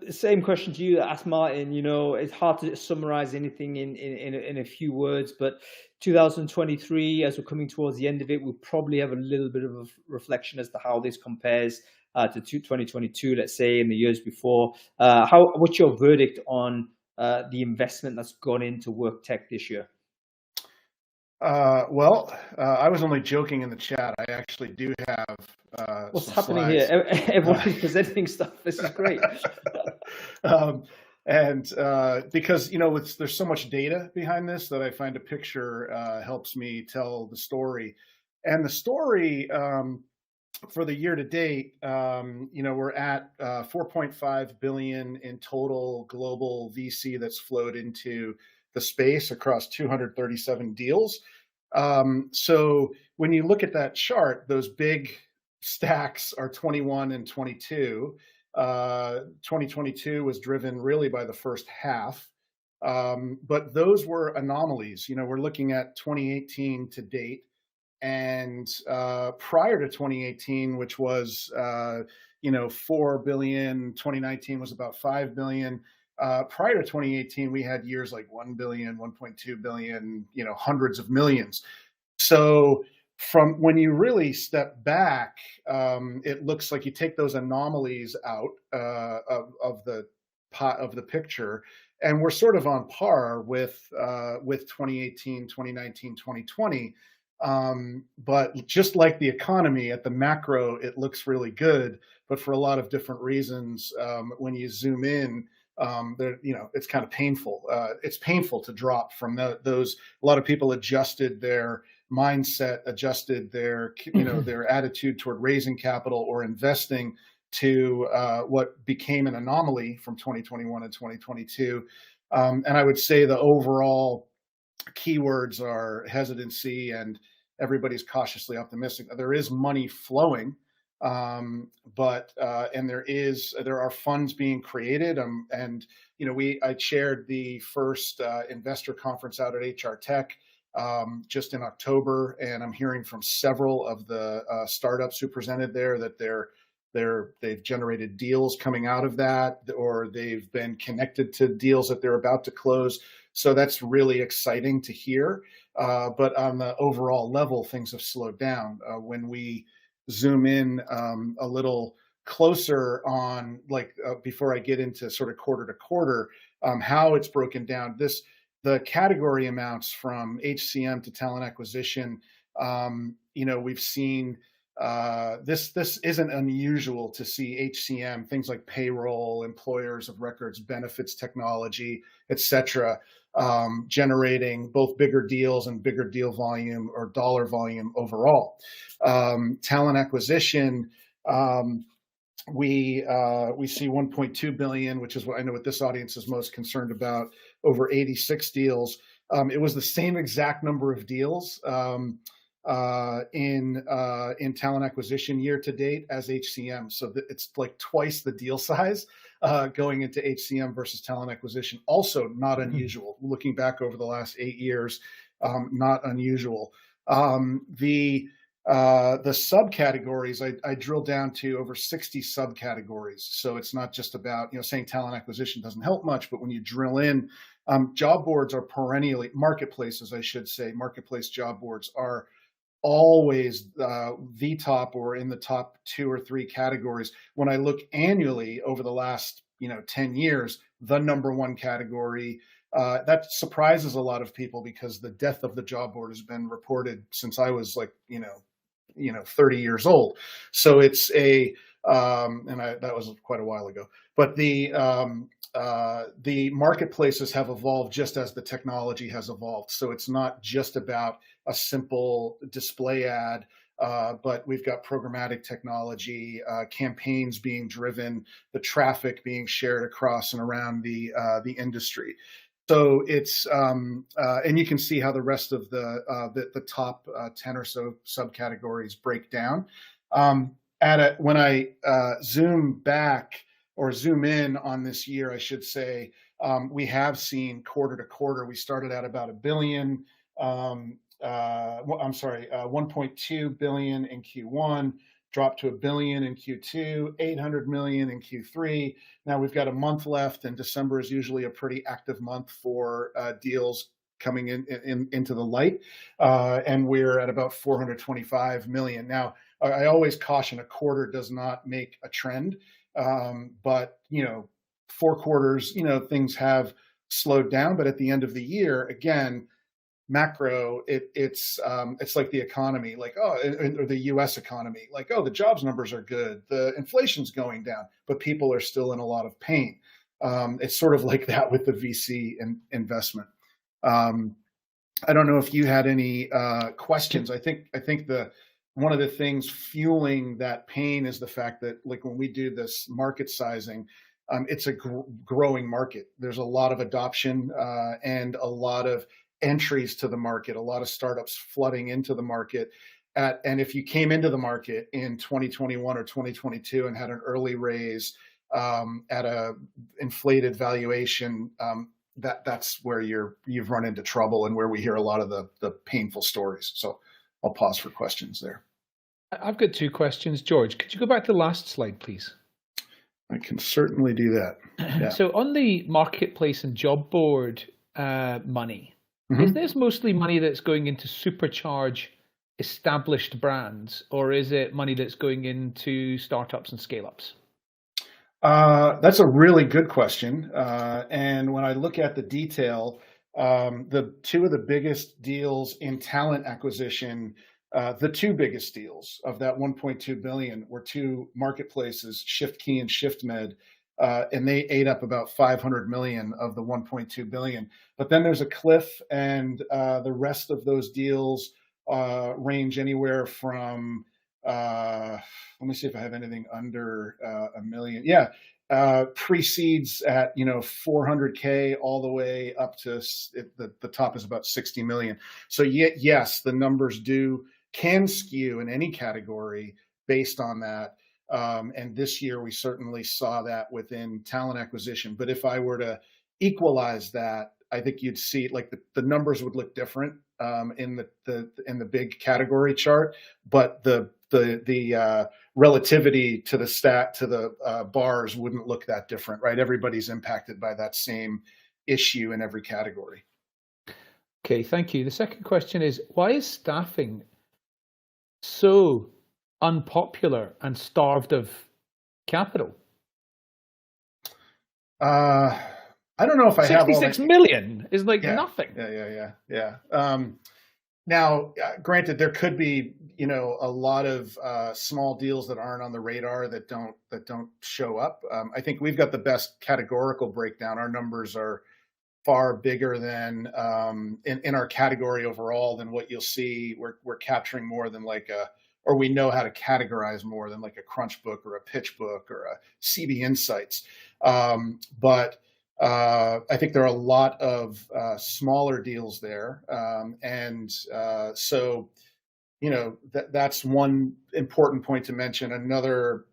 same question to you that I asked Martin. It's hard to summarize anything in a few words, but 2023, as we're coming towards the end of it, we'll probably have a little bit of a reflection as to how this compares to 2022, let's say, in the years before. What's your verdict on the investment that's gone into Worktech this year? I was only joking in the chat. I actually do have what's happening slides here? Everyone is presenting stuff. This is great. Because there's so much data behind this that I find a picture helps me tell the story. And the story for the year to date, we're at 4.5 billion in total global VC that's flowed into the space across 237 deals. So when you look at that chart, those big stacks are 21 and 22. 2022 was driven really by the first half, but those were anomalies. We're looking at 2018 to date, and prior to 2018, which was 4 billion, 2019 was about 5 billion. Prior to 2018, we had years like 1 billion, 1.2 billion, hundreds of millions. So from when you really step back, it looks like you take those anomalies out of the picture, and we're sort of on par with 2018, 2019, 2020. But just like the economy at the macro, it looks really good, but for a lot of different reasons, when you zoom in, it's kind of painful. It's painful to drop from those. A lot of people adjusted their mindset, adjusted their their attitude toward raising capital or investing to what became an anomaly from 2021 and 2022. And I would say the overall keywords are hesitancy, and everybody's cautiously optimistic. There is money flowing, but there are funds being created, and I chaired the first investor conference out at HR Tech just in October, and I'm hearing from several of the startups who presented there that they're they've generated deals coming out of that, or they've been connected to deals that they're about to close. So that's really exciting to hear. But on the overall level, things have slowed down. When we zoom in a little closer on, before I get into sort of quarter to quarter, how it's broken down, the category amounts from HCM to talent acquisition, we've seen this isn't unusual to see HCM, things like payroll, employers of records, benefits technology, et cetera, generating both bigger deals and bigger deal volume or dollar volume overall. Talent acquisition, we see 1.2 billion, which is what I know what this audience is most concerned about, over 86 deals. It was the same exact number of deals in talent acquisition year to date as HCM. So it's like twice the deal size going into HCM versus talent acquisition. Also not unusual. Looking back over the last 8 years, not unusual. The subcategories, I drilled down to over 60 subcategories. So it's not just about, saying talent acquisition doesn't help much, but when you drill in, job boards are perennially, marketplaces, I should say, marketplace job boards are always the top or in the top 2 or 3 categories. When I look annually over the last 10 years, the number 1 category, that surprises a lot of people because the death of the job board has been reported since I was 30 years old. So it's that was quite a while ago. But the marketplaces have evolved just as the technology has evolved. So it's not just about a simple display ad, but we've got programmatic technology, campaigns being driven, the traffic being shared across and around the industry. So it's and you can see how the rest of the top 10 or so subcategories break down. When I zoom back or zoom in on this year, I should say, we have seen quarter to quarter. We started at about $1 billion. 1.2 billion in Q1, dropped to $1 billion in Q2, 800 million in Q3. Now we've got a month left, and December is usually a pretty active month for deals coming into the light, and we're at about 425 million. Now, I always caution a quarter does not make a trend, but 4 quarters, things have slowed down. But at the end of the year, again, macro, it's like the economy, or the U.S. economy, the jobs numbers are good, the inflation's going down, but people are still in a lot of pain. It's sort of like that with the VC investment. I don't know if you had any questions. I think one of the things fueling that pain is the fact that, when we do this market sizing, it's a growing market. There's a lot of adoption and a lot of entries to the market, a lot of startups flooding into the market. And if you came into the market in 2021 or 2022 and had an early raise at a inflated valuation, that's where you've run into trouble and where we hear a lot of the painful stories. So I'll pause for questions there. I've got 2 questions. George, could you go back to the last slide, please? I can certainly do that. Yeah. So on the marketplace and job board money, is this mostly money that's going into supercharge established brands, or is it money that's going into startups and scale-ups? That's a really good question. And when I look at the detail, the 2 of the biggest deals in talent acquisition, the 2 biggest deals of that 1.2 billion were 2 marketplaces, ShiftKey and ShiftMed, and they ate up about 500 million of the 1.2 billion. But then there's a cliff, and the rest of those deals range anywhere from, let me see if I have anything under a million. Yeah, precedes at 400K all the way up to the top is about 60 million. So yes, the numbers can skew in any category based on that. And this year we certainly saw that within talent acquisition. But if I were to equalize that, I think you'd see the numbers would look different in the big category chart, but the the relativity to the bars wouldn't look that different, right? Everybody's impacted by that same issue in every category. Okay, thank you. The second question is, why is staffing so unpopular and starved of capital? I don't know if I have all 66 million is like nothing. Yeah. Now, granted, there could be, a lot of small deals that aren't on the radar that don't show up. I think we've got the best categorical breakdown. Our numbers are far bigger than in our category overall than what you'll see. We're capturing more than or we know how to categorize more than like a crunch book or a pitch book or a CB Insights. But I think there are a lot of smaller deals there. So, that's one important point to mention. Another,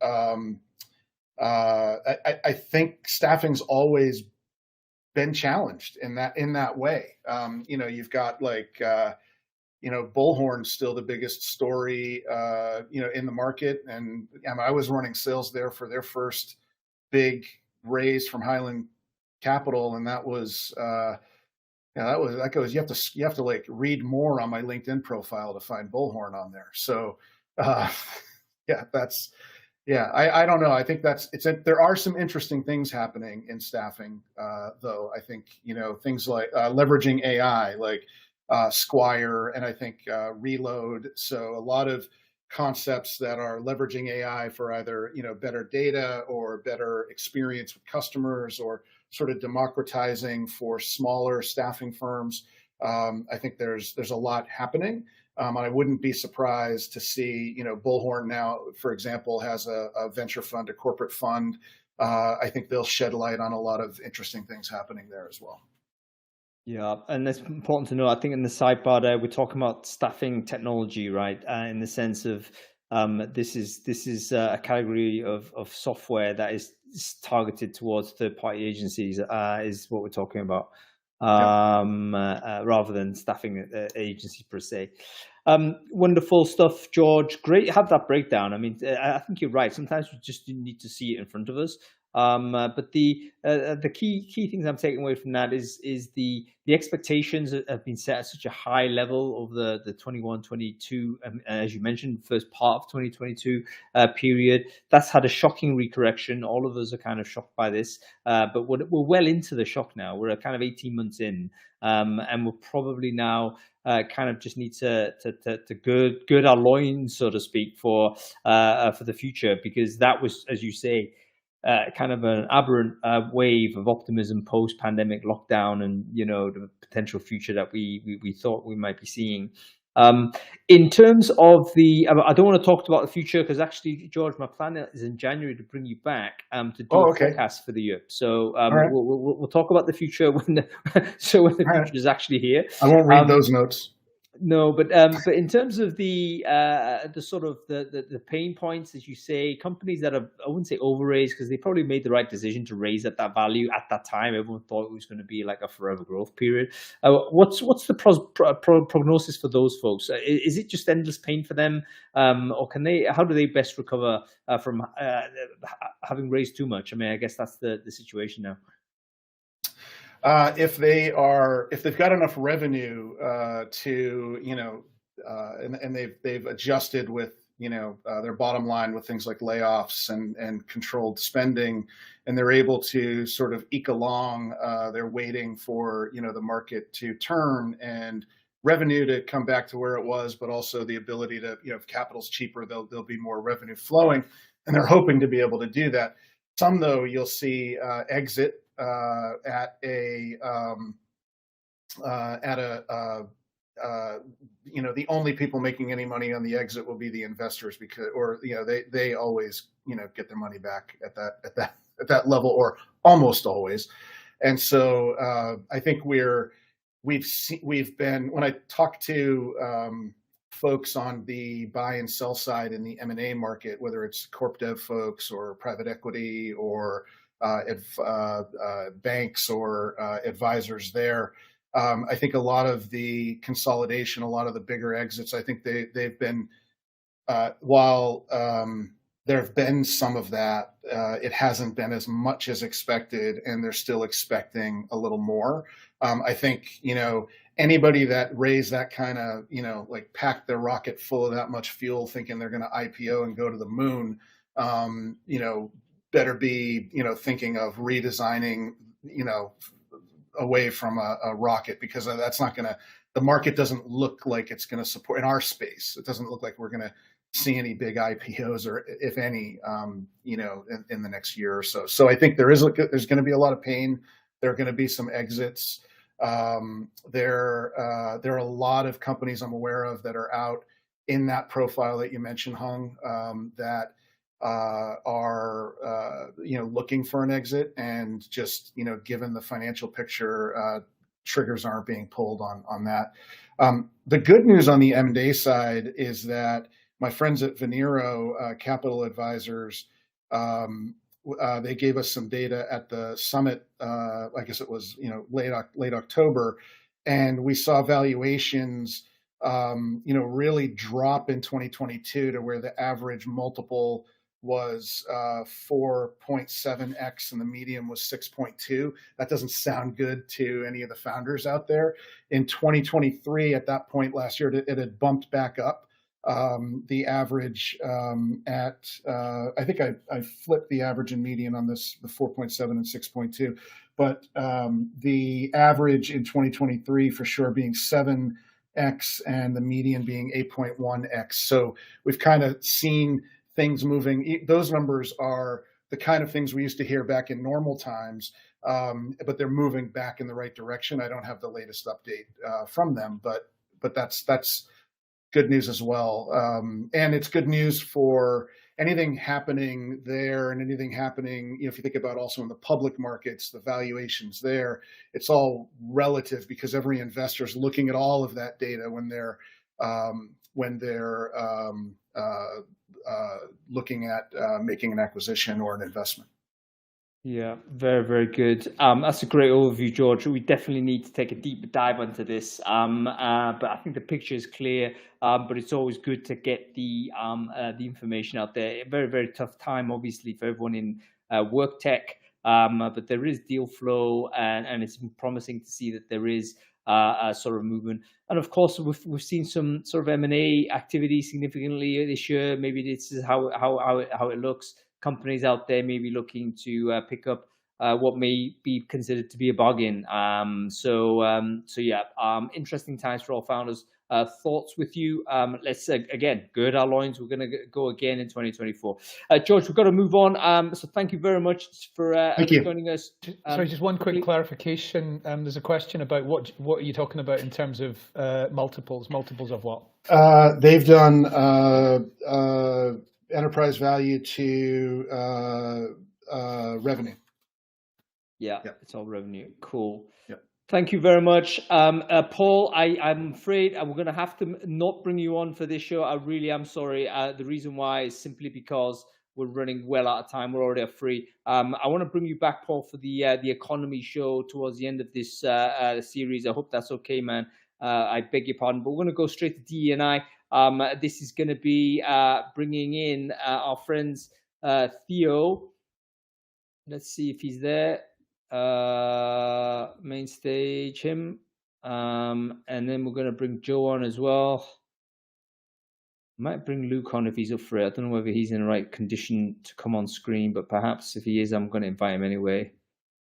I think staffing's always been challenged in that way. You've got Bullhorn's still the biggest story, in the market. And I was running sales there for their first big raise from Highland Capital. And that was, you have to like read more on my LinkedIn profile to find Bullhorn on there. So, I don't know. I think there are some interesting things happening in staffing, though. I think, things like leveraging AI, like Squire, and I think Reload. So a lot of concepts that are leveraging AI for either, better data or better experience with customers, or sort of democratizing for smaller staffing firms. I think there's a lot happening. I wouldn't be surprised to see, Bullhorn now, for example, has a venture fund, a corporate fund. I think they'll shed light on a lot of interesting things happening there as well. Yeah, and it's important to know, I think in the sidebar there, we're talking about staffing technology, right? In the sense of this is a category of software that is targeted towards third-party agencies, is what we're talking about, rather than staffing agency per se. Wonderful stuff, George. Great to have that breakdown. I mean, I think you're right. Sometimes we just need to see it in front of us. But the key things I'm taking away from that is the expectations have been set at such a high level over the 21-22, as you mentioned, first part of 2022 period. That's had a shocking recorrection. All of us are kind of shocked by this, but we're well into the shock now. We're kind of 18 months in, and we're probably now kind of just need to gird our loins, so to speak, for the future, because that was, as you say, kind of an aberrant wave of optimism post-pandemic lockdown, and the potential future that we thought we might be seeing. In terms of I don't want to talk about the future, because actually, George, my plan is in January to bring you back to do a forecast for the year. So we'll talk about the future when the future is actually here. I won't read those notes. No, but in terms of the sort of the pain points, as you say, companies that are, I wouldn't say overraised, because they probably made the right decision to raise at that value at that time. Everyone thought it was going to be like a forever growth period. What's the prognosis for those folks? Is it just endless pain for them, or how do they best recover from having raised too much? I mean, I guess that's the situation now. If they've got enough revenue to, and they've adjusted with, their bottom line with things like layoffs and controlled spending, and they're able to sort of eke along, they're waiting for, the market to turn and revenue to come back to where it was, but also the ability to, if capital's cheaper, there'll be more revenue flowing, and they're hoping to be able to do that. Some, though, you'll see exit at the only people making any money on the exit will be the investors, because, or they always get their money back at that level, or almost always. And so I think we've been, when I talk to folks on the buy and sell side in the M&A market, whether it's corp dev folks or private equity or banks or advisors there, I think a lot of the consolidation, a lot of the bigger exits, I think they've been while there have been some of that, it hasn't been as much as expected, and they're still expecting a little more. I think, anybody that raised that kind of, like packed their rocket full of that much fuel thinking they're going to IPO and go to the moon, better be, thinking of redesigning, away from a rocket, because that's not going to, the market doesn't look like it's going to support, in our space, it doesn't look like we're going to see any big IPOs, or if any, in the next year or so. So I think there's going to be a lot of pain. There are going to be some exits. There are a lot of companies I'm aware of that are out in that profile that you mentioned, Hung, that are looking for an exit, and just given the financial picture, triggers aren't being pulled on that. The good news on the M&A side is that my friends at Venero Capital Advisors, they gave us some data at the summit. I guess it was late October, and we saw valuations really drop in 2022 to where the average multiple was 4.7x and the median was 6.2. That doesn't sound good to any of the founders out there. In 2023, at that point last year, it had bumped back up. The average I think I flipped the average and median on this, the 4.7 and 6.2, but the average in 2023 for sure being 7x and the median being 8.1x. So we've kind of seen things moving. Those numbers are the kind of things we used to hear back in normal times, but they're moving back in the right direction. I don't have the latest update from them, but that's good news as well. And it's good news for anything happening there, and anything happening, if you think about also in the public markets, the valuations there, it's all relative, because every investor is looking at all of that data when they're looking at making an acquisition or an investment. Yeah, very, very good. That's a great overview, George. We definitely need to take a deeper dive into this. But I think the picture is clear. But it's always good to get the information out there. A very, very tough time, obviously, for everyone in Worktech. But there is deal flow, and it's promising to see that there is a sort of movement. And of course, we've seen some sort of M&A activity significantly this year. Maybe this is how it looks. Companies out there may be looking to pick up what may be considered to be a bargain. Interesting times for all founders. Thoughts with you? Let's again gird our loins. We're going to go again in 2024. George, we've got to move on. So thank you very much for joining us. Sorry, just one quick clarification. There's a question about what are you talking about in terms of multiples? Multiples of what? They've done enterprise value to revenue. Yeah, it's all revenue. Cool. Yeah. Thank you very much. Paul, I'm afraid we're going to have to not bring you on for this show. I really am sorry. The reason why is simply because we're running well out of time. We're already free. I want to bring you back, Paul, for the economy show towards the end of this series. I hope that's okay, man. I beg your pardon, but we're going to go straight to DE&I. This is going to be bringing in our friends Theo. Let's see if he's there. Main stage, him. And then we're going to bring Joe on as well. Might bring Luke on if he's up for it. I don't know whether he's in the right condition to come on screen, but perhaps if he is, I'm going to invite him anyway.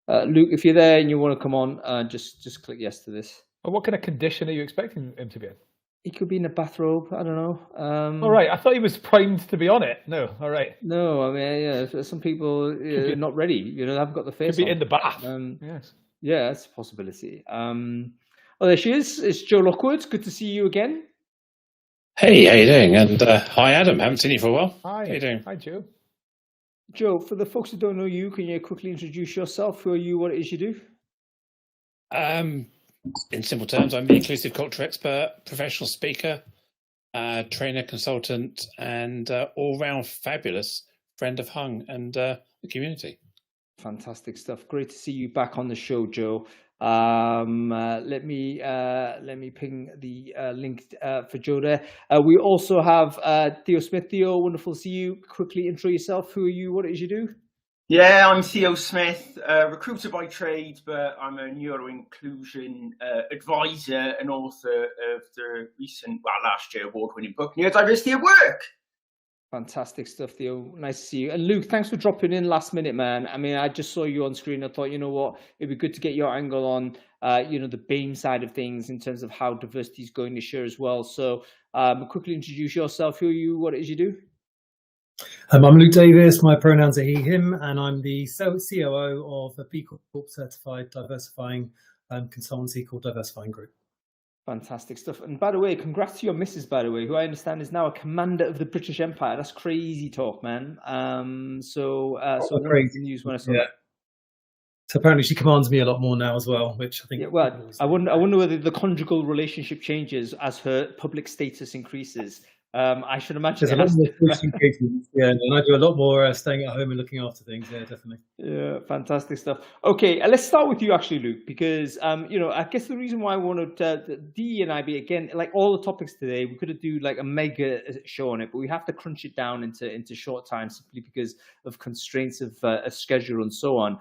Luke, if you're there and you want to come on, just click yes to this. Well, what kind of condition are you expecting him to be in? He could be in a bathrobe. I don't know. All right. I thought he was primed to be on it. No. All right. No, I mean, yeah. Some people are not ready. They haven't got the face. Could be in the bath. Yes. Yeah, that's a possibility. There she is. It's Joe Lockwood. Good to see you again. Hey, how you doing? And hi, Adam. Haven't seen you for a while. Hi. How you doing? Hi, Joe. Joe, for the folks who don't know you, can you quickly introduce yourself? Who are you? What it is you do? In simple terms, I'm the inclusive culture expert, professional speaker, trainer, consultant, and all-round fabulous friend of Hung and the community. Fantastic stuff. Great to see you back on the show, Joe. Let me ping the link for Joe there. We also have Theo Smith. Theo, wonderful to see you. Quickly intro yourself. Who are you? What it is you do? Yeah, I'm Theo Smith, recruiter by trade, but I'm a neuro-inclusion advisor and author of the recent, last year award-winning book, Neurodiversity at Work. Fantastic stuff, Theo. Nice to see you. And Luke, thanks for dropping in last minute, man. I mean, I just saw you on screen. I thought, you know what, it'd be good to get your angle on, the BAME side of things in terms of how diversity is going this year as well. So quickly introduce yourself. Who are you? What it is you do? I'm Luke Davis. My pronouns are he, him, and I'm the COO of a B Corp certified diversifying consultancy called Diversifying Group. Fantastic stuff. And by the way, congrats to your missus, by the way, who I understand is now a commander of the British Empire. That's crazy talk, man. So crazy news when I saw that. So apparently she commands me a lot more now as well, which I think. Yeah, well, I wonder whether the conjugal relationship changes as her public status increases. I should imagine. There's a lot more engagement, and I do a lot more staying at home and looking after things. Yeah, definitely. Yeah, fantastic stuff. Okay, let's start with you actually, Luke, because I guess the reason why I wanted DEIB again, like all the topics today, we could do like a mega show on it, but we have to crunch it down into short time simply because of constraints of a schedule and so on.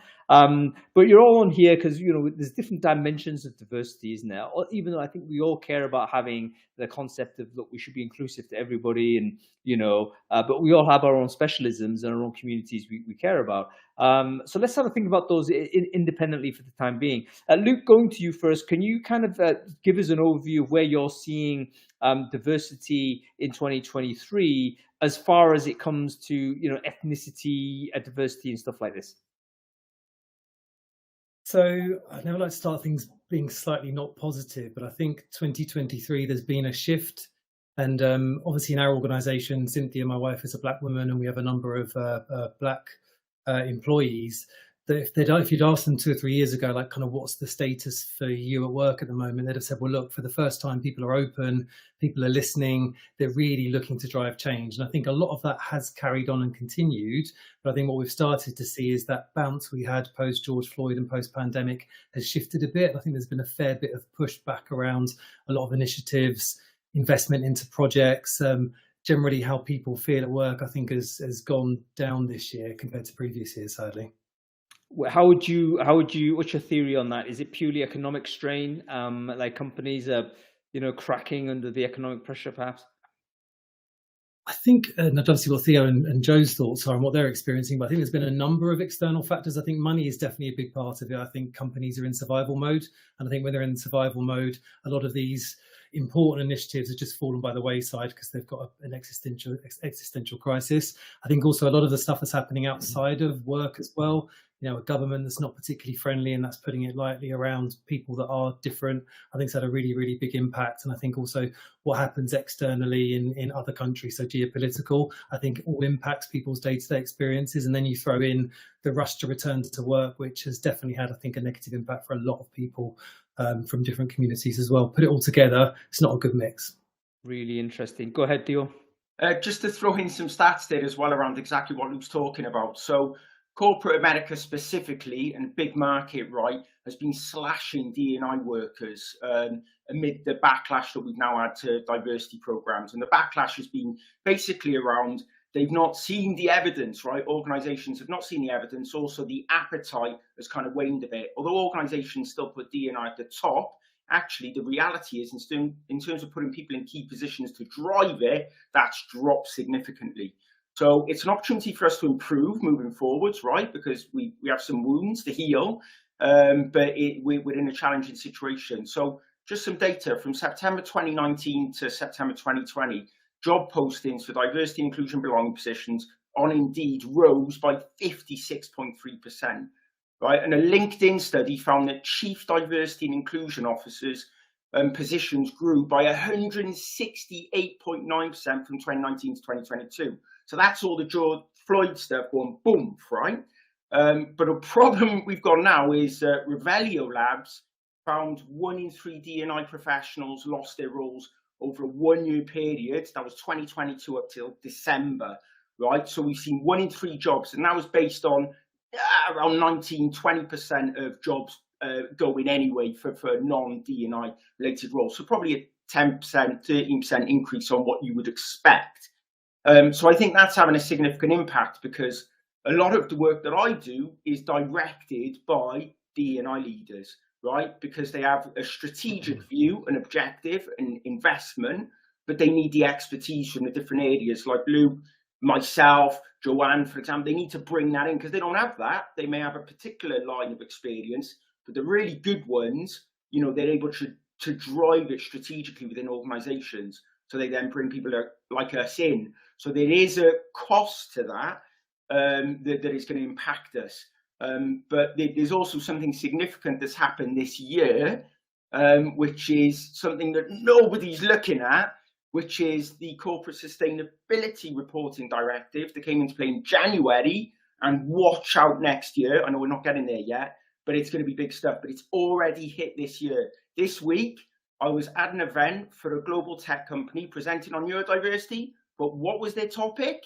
But you're all on here because there's different dimensions of diversity, isn't there? Even though I think we all care about having the concept of, look, we should be inclusive to everybody, and but we all have our own specialisms and our own communities we care about. So let's have a think about those independently for the time being. Luke, going to you first, can you kind of give us an overview of where you're seeing diversity in 2023 as far as it comes to ethnicity, diversity, and stuff like this? So I never like to start things being slightly not positive, but I think 2023 there's been a shift, and obviously in our organisation, Cynthia, my wife, is a black woman, and we have a number of black employees. That if you'd asked them 2 or 3 years ago, like kind of what's the status for you at work at the moment, they'd have said, well, look, for the first time, people are open, people are listening, they're really looking to drive change. And I think a lot of that has carried on and continued. But I think what we've started to see is that bounce we had post George Floyd and post pandemic has shifted a bit. I think there's been a fair bit of pushback around a lot of initiatives, investment into projects. Generally, how people feel at work, I think, has gone down this year compared to previous years, sadly. How would you, what's your theory on that? Is it purely economic strain, like companies are, cracking under the economic pressure, perhaps? I think, and I'd love to see what Theo and Joe's thoughts are and what they're experiencing, but I think there's been a number of external factors. I think money is definitely a big part of it. I think companies are in survival mode. And I think when they're in survival mode, a lot of these important initiatives have just fallen by the wayside because they've got an existential crisis. I think also a lot of the stuff that's happening outside of work as well, a government that's not particularly friendly, and that's putting it lightly, around people that are different, I think it's had a really, really big impact. And I think also what happens externally in other countries, so geopolitical, I think all impacts people's day-to-day experiences. And then you throw in the rush to return to work, which has definitely had, I think, a negative impact for a lot of people from different communities as well. Put it all together, it's not a good mix. Really interesting. Go ahead, Theo. Just to throw in some stats there as well around exactly what Luke's talking about. So corporate America specifically, and big market, right, has been slashing D&I workers amid the backlash that we've now had to diversity programs. And the backlash has been basically around, they've not seen the evidence, right? Organizations have not seen the evidence. Also, the appetite has kind of waned a bit. Although organizations still put D&I at the top, actually, the reality is, in terms of putting people in key positions to drive it, that's dropped significantly. So it's an opportunity for us to improve moving forwards, right? Because we have some wounds to heal, but we're in a challenging situation. So just some data from September 2019 to September 2020, job postings for diversity, inclusion, belonging positions on Indeed rose by 56.3%, right? And a LinkedIn study found that chief diversity and inclusion officers positions grew by 168.9% from 2019 to 2022. So that's all the George Floyd stuff going boom, right? But a problem we've got now is Revelio Labs found 1 in 3 D&I professionals lost their roles over a 1-year period. That was 2022 up till December, right? So we've seen 1 in 3 jobs, and that was based on around 19-20% of jobs going anyway for non-D&I related roles. So probably a 10%, 13% increase on what you would expect. So I think that's having a significant impact, because a lot of the work that I do is directed by D&I leaders, right? Because they have a strategic view, an objective, an investment, but they need the expertise from the different areas, like Luke, myself, Joanne, for example. They need to bring that in, because they don't have that. They may have a particular line of experience, but the really good ones, you know, they're able to drive it strategically within organizations. So they then bring people like us in. So there is a cost to that, that is going to impact us. But there's also something significant that's happened this year, which is something that nobody's looking at, which is the Corporate Sustainability Reporting Directive that came into play in January. And watch out next year. I know we're not getting there yet, but it's going to be big stuff. But it's already hit this year. This week, I was at an event for a global tech company presenting on neurodiversity. But what was their topic?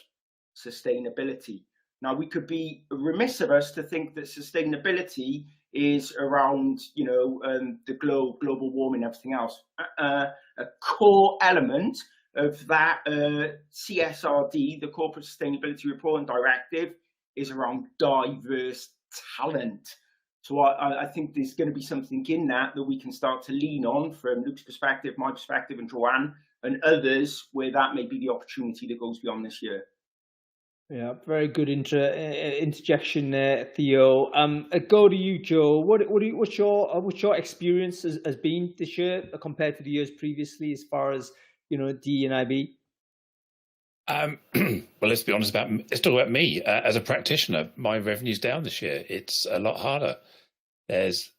Sustainability. Now, we could be remiss of us to think that sustainability is around, you know, the global warming, everything else. A core element of that CSRD, the Corporate Sustainability Reporting Directive, is around diverse talent. So I think there's going to be something in that we can start to lean on from Luke's perspective, my perspective, and Joanne and others, where that may be the opportunity that goes beyond this year. Yeah, very good interjection there, Theo. Go to you, Joe. What's your experience has been this year compared to the years previously, as far as, you know, DEIB? Well, let's be honest let's talk about me. As a practitioner, my revenue's down this year. It's a lot harder. There's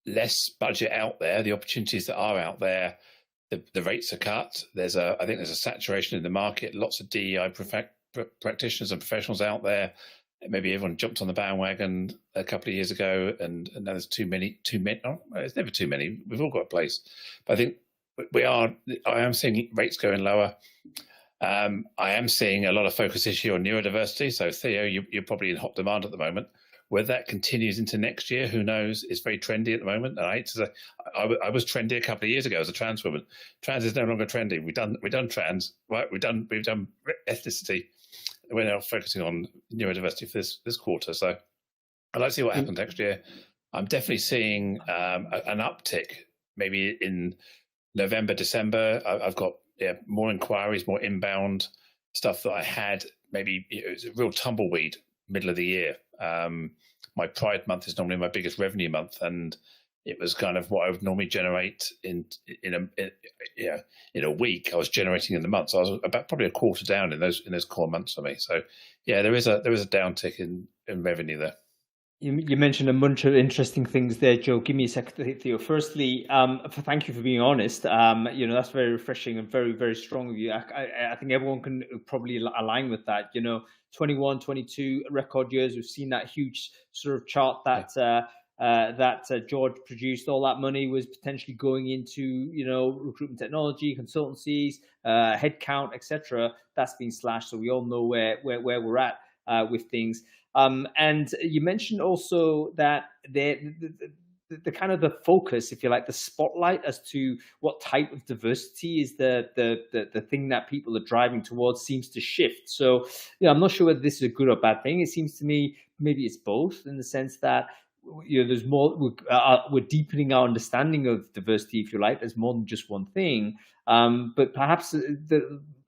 less budget out there. The opportunities that are out there, the rates are cut. I think there's a saturation in the market. Lots of DEI practitioners and professionals out there. Maybe everyone jumped on the bandwagon a couple of years ago, and now there's too many. Oh, it's never too many. We've all got a place. But I think I am seeing rates going lower. I am seeing a lot of focus issue on neurodiversity. So Theo, you're probably in hot demand at the moment. Whether that continues into next year, who knows? It's very trendy at the moment. And I was trendy a couple of years ago as a trans woman. Trans is no longer trendy. We've done trans, right? We've done ethnicity. We're now focusing on neurodiversity for this quarter. So I'd like to see what happens next year. I'm definitely seeing an uptick maybe in November, December. I've got more inquiries, more inbound stuff that I had. Maybe it was a real tumbleweed middle of the year. My Pride month is normally my biggest revenue month, and it was kind of what I would normally generate in a week. I was generating in the month, so I was about probably a quarter down in those core months for me. So yeah, there is a downtick in revenue there. You mentioned a bunch of interesting things there, Joe. Give me a second, Theo. Firstly, thank you for being honest. You know, that's very refreshing and very, very strong of you. I think everyone can probably align with that. You know, 21, 22 record years. We've seen that huge sort of chart that George produced. All that money was potentially going into, you know, recruitment technology, consultancies, headcount, etc. That's been slashed. So we all know where we're at with things. And you mentioned also that the kind of the focus, if you like, the spotlight as to what type of diversity is the thing that people are driving towards seems to shift. So, you know, I'm not sure whether this is a good or bad thing. It seems to me maybe it's both, in the sense that, you know, there's more. We're deepening our understanding of diversity, if you like. There's more than just one thing. But perhaps a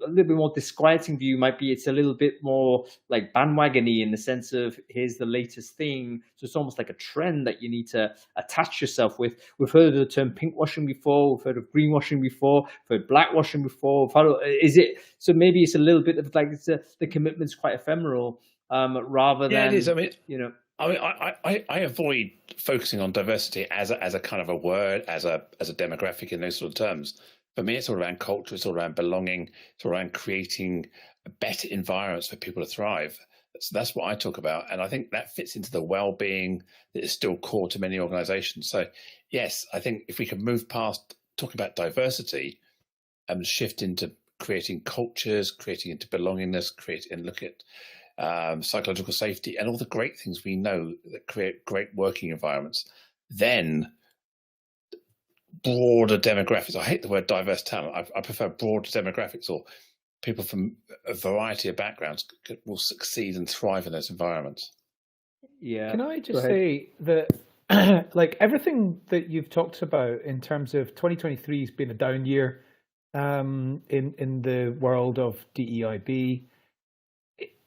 little bit more disquieting view might be it's a little bit more like bandwagony, in the sense of here's the latest thing. So it's almost like a trend that you need to attach yourself with. We've heard of the term pinkwashing before. We've heard of greenwashing before. We've heard blackwashing before. Is it so? Maybe it's a little bit of like the commitment's quite ephemeral, rather than, it is. I mean, you know. I avoid focusing on diversity as a kind of a word, as a demographic in those sort of terms. For me, it's all around culture. It's all around belonging. It's all around creating better environments for people to thrive. So that's what I talk about, and I think that fits into the well-being that is still core to many organisations. So yes, I think if we can move past talking about diversity and shift into creating cultures, creating into belongingness, and look at psychological safety and all the great things we know that create great working environments, then broader demographics. I hate the word diverse talent. I prefer broader demographics, or people from a variety of backgrounds will succeed and thrive in those environments. Yeah. Can I just say that, like everything that you've talked about in terms of 2023 has been a down year in the world of DEIB.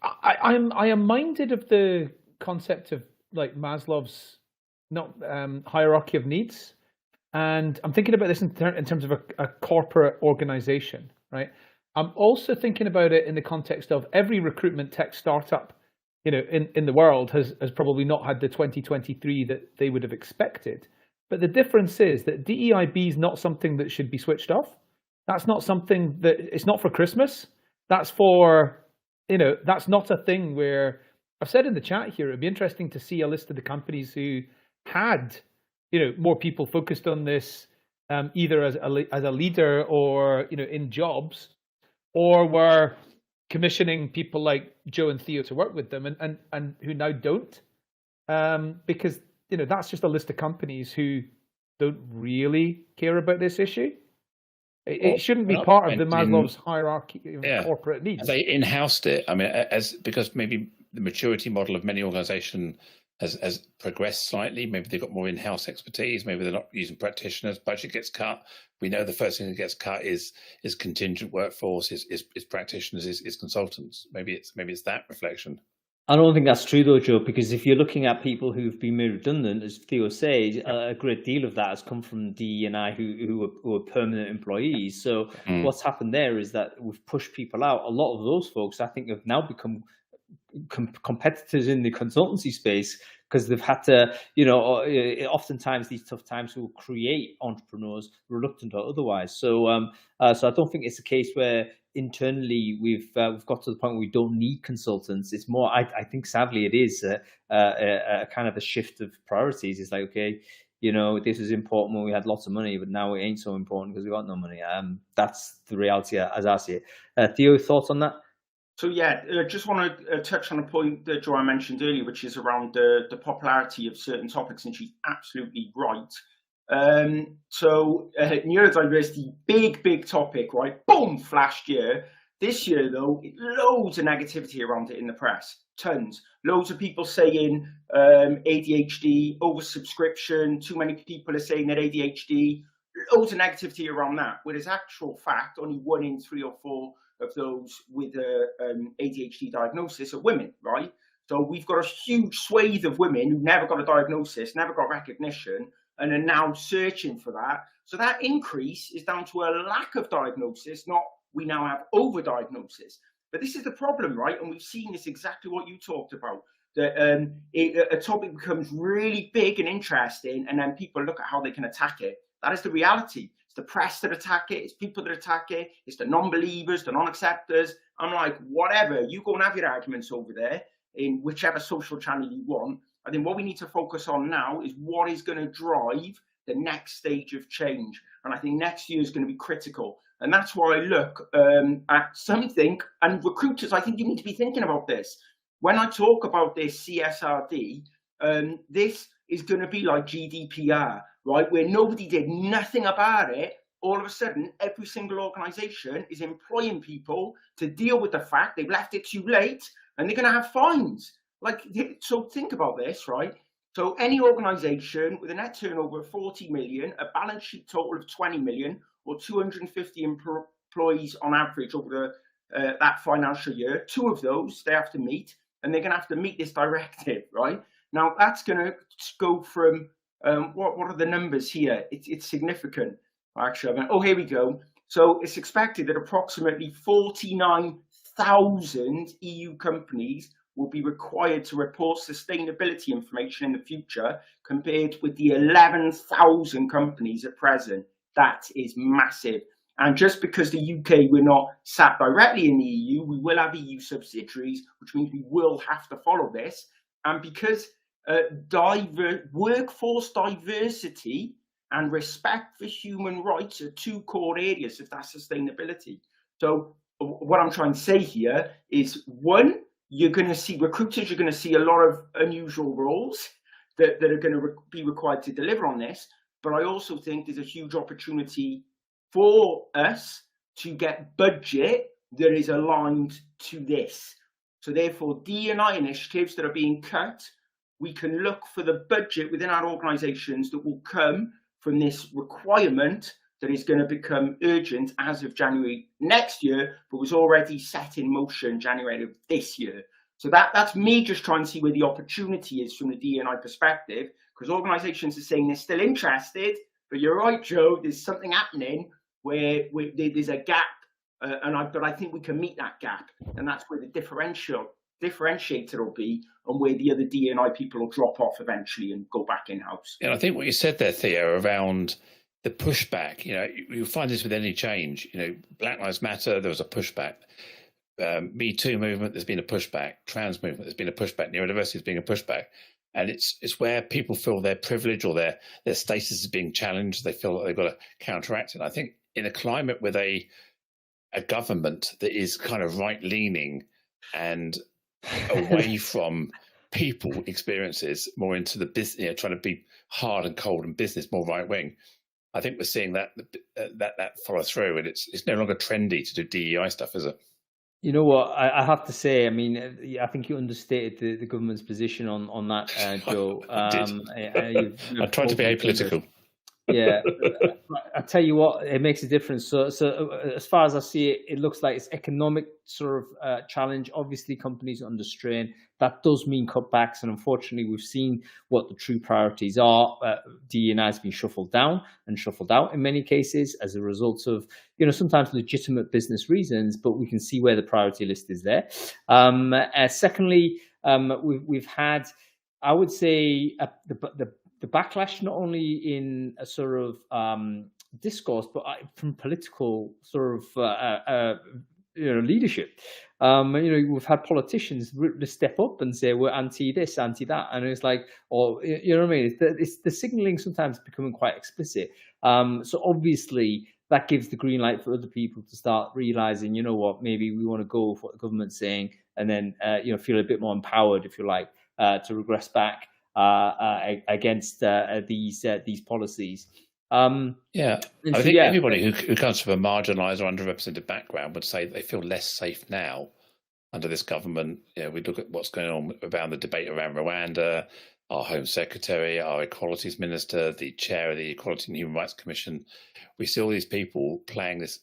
I am minded of the concept of like Maslow's hierarchy of needs, and I'm thinking about this in terms of a corporate organization, right? I'm also thinking about it in the context of every recruitment tech startup, you know, in the world has probably not had the 2023 that they would have expected. But the difference is that DEIB is not something that should be switched off. That's not something that, it's not for Christmas. That's for, you know, that's not a thing where, I've said in the chat here, it'd be interesting to see a list of the companies who had, you know, more people focused on this, either as a leader or, you know, in jobs, or were commissioning people like Joe and Theo to work with them, and who now don't, because, you know, that's just a list of companies who don't really care about this issue. It shouldn't be part of the Maslow's hierarchy of corporate needs. They in-housed it. I mean, because maybe the maturity model of many organizations has progressed slightly. Maybe they've got more in-house expertise. Maybe they're not using practitioners. Budget gets cut. We know the first thing that gets cut is contingent workforce, is practitioners, is consultants. Maybe it's that reflection. I don't think that's true though, Joe, because if you're looking at people who've been made redundant, as Theo says, a great deal of that has come from DE&I who are permanent employees. So what's happened there is that we've pushed people out. A lot of those folks, I think, have now become competitors in the consultancy space, because they've had to, you know, oftentimes these tough times will create entrepreneurs reluctant or otherwise. So so I don't think it's a case where internally we've got to the point where we don't need consultants. It's more, I think sadly it is a kind of a shift of priorities. It's like, okay, you know, this is important when we had lots of money, but now it ain't so important because we got no money. That's the reality as I see it. Theo, thoughts on that? So yeah, just want to touch on a point that Joanne mentioned earlier, which is around the popularity of certain topics, and she's absolutely right. So neurodiversity, big topic, right? Boom, flashed year. This year, though, loads of negativity around it in the press. Tons. Loads of people saying ADHD, oversubscription, too many people are saying that ADHD. Loads of negativity around that, whereas actual fact, only 1 in 3 or 4 of those with a ADHD diagnosis are women, right? So we've got a huge swathe of women who never got a diagnosis, never got recognition, and are now searching for that. So that increase is down to a lack of diagnosis, not we now have overdiagnosis. But this is the problem, right? And we've seen this exactly what you talked about, that a topic becomes really big and interesting, and then people look at how they can attack it. That is the reality. It's the press that attack it. It's people that attack it. It's the non-believers, the non-acceptors. I'm like, whatever. You go and have your arguments over there in whichever social channel you want. I think what we need to focus on now is what is going to drive the next stage of change. And I think next year is going to be critical. And that's why I look at something, and recruiters, I think you need to be thinking about this. When I talk about this CSRD, this is going to be like GDPR, right? Where nobody did nothing about it. All of a sudden, every single organization is employing people to deal with the fact they've left it too late, and they're going to have fines. Like, so think about this, right? So any organization with a net turnover of 40 million, a balance sheet total of 20 million, or 250 employees on average over that financial year, 2 of those they have to meet, and they're going to have to meet this directive, right? Now, that's going to go from, what are the numbers here? It's significant. Actually, here we go. So it's expected that approximately 49,000 EU companies will be required to report sustainability information in the future, compared with the 11,000 companies at present. That is massive. And just because the UK, we're not sat directly in the EU, we will have EU subsidiaries, which means we will have to follow this. And because workforce diversity and respect for human rights are 2 core areas of that sustainability. So what I'm trying to say here is, 1, you're going to see recruiters, you're going to see a lot of unusual roles that are going to be required to deliver on this. But I also think there's a huge opportunity for us to get budget that is aligned to this. So therefore, DE&I initiatives that are being cut, we can look for the budget within our organisations that will come from this requirement that is going to become urgent as of January next year, but was already set in motion January of this year. So that's me just trying to see where the opportunity is from the DE&I perspective, because organisations are saying they're still interested, but you're right, Joe, there's something happening where there's a gap, but I think we can meet that gap, and that's where the differentiator will be, and where the other DE&I people will drop off eventually and go back in-house. And I think what you said there, Theo, around the pushback, you'll find this with any change. Black Lives Matter, there was a pushback. Me Too movement, there's been a pushback. Trans movement, there's been a pushback. Neurodiversity has been a pushback. And it's where people feel their privilege or their status is being challenged. They feel that they've got to counteract it. I think in a climate with a government that is kind of right-leaning and away from people experiences, more into the business, trying to be hard and cold and business, more right-wing, I think we're seeing that follow through, and it's no longer trendy to do DEI stuff, is it? You know what? I have to say, I mean, I think you understated the government's position on that, Joe. I tried to be apolitical. Yeah, I tell you what, it makes a difference. So as far as I see it, it looks like it's economic sort of challenge. Obviously, companies are under strain. That does mean cutbacks, and unfortunately, we've seen what the true priorities are. DE&I has been shuffled down and shuffled out in many cases as a result of, sometimes legitimate business reasons, but we can see where the priority list is there. Secondly, we've had, I would say, the backlash not only in a sort of discourse, but from political sort of leadership. We've had politicians step up and say we're anti this, anti that, and it's like, or you know what I mean? It's the signalling sometimes becoming quite explicit. So obviously that gives the green light for other people to start realizing, you know what, maybe we want to go with what the government's saying, and then feel a bit more empowered, if you like, to regress back against these policies. I think everybody who comes from a marginalised or underrepresented background would say they feel less safe now under this government. We look at what's going on around the debate around Rwanda, our Home Secretary, our Equalities Minister, the Chair of the Equality and Human Rights Commission. We see all these people playing this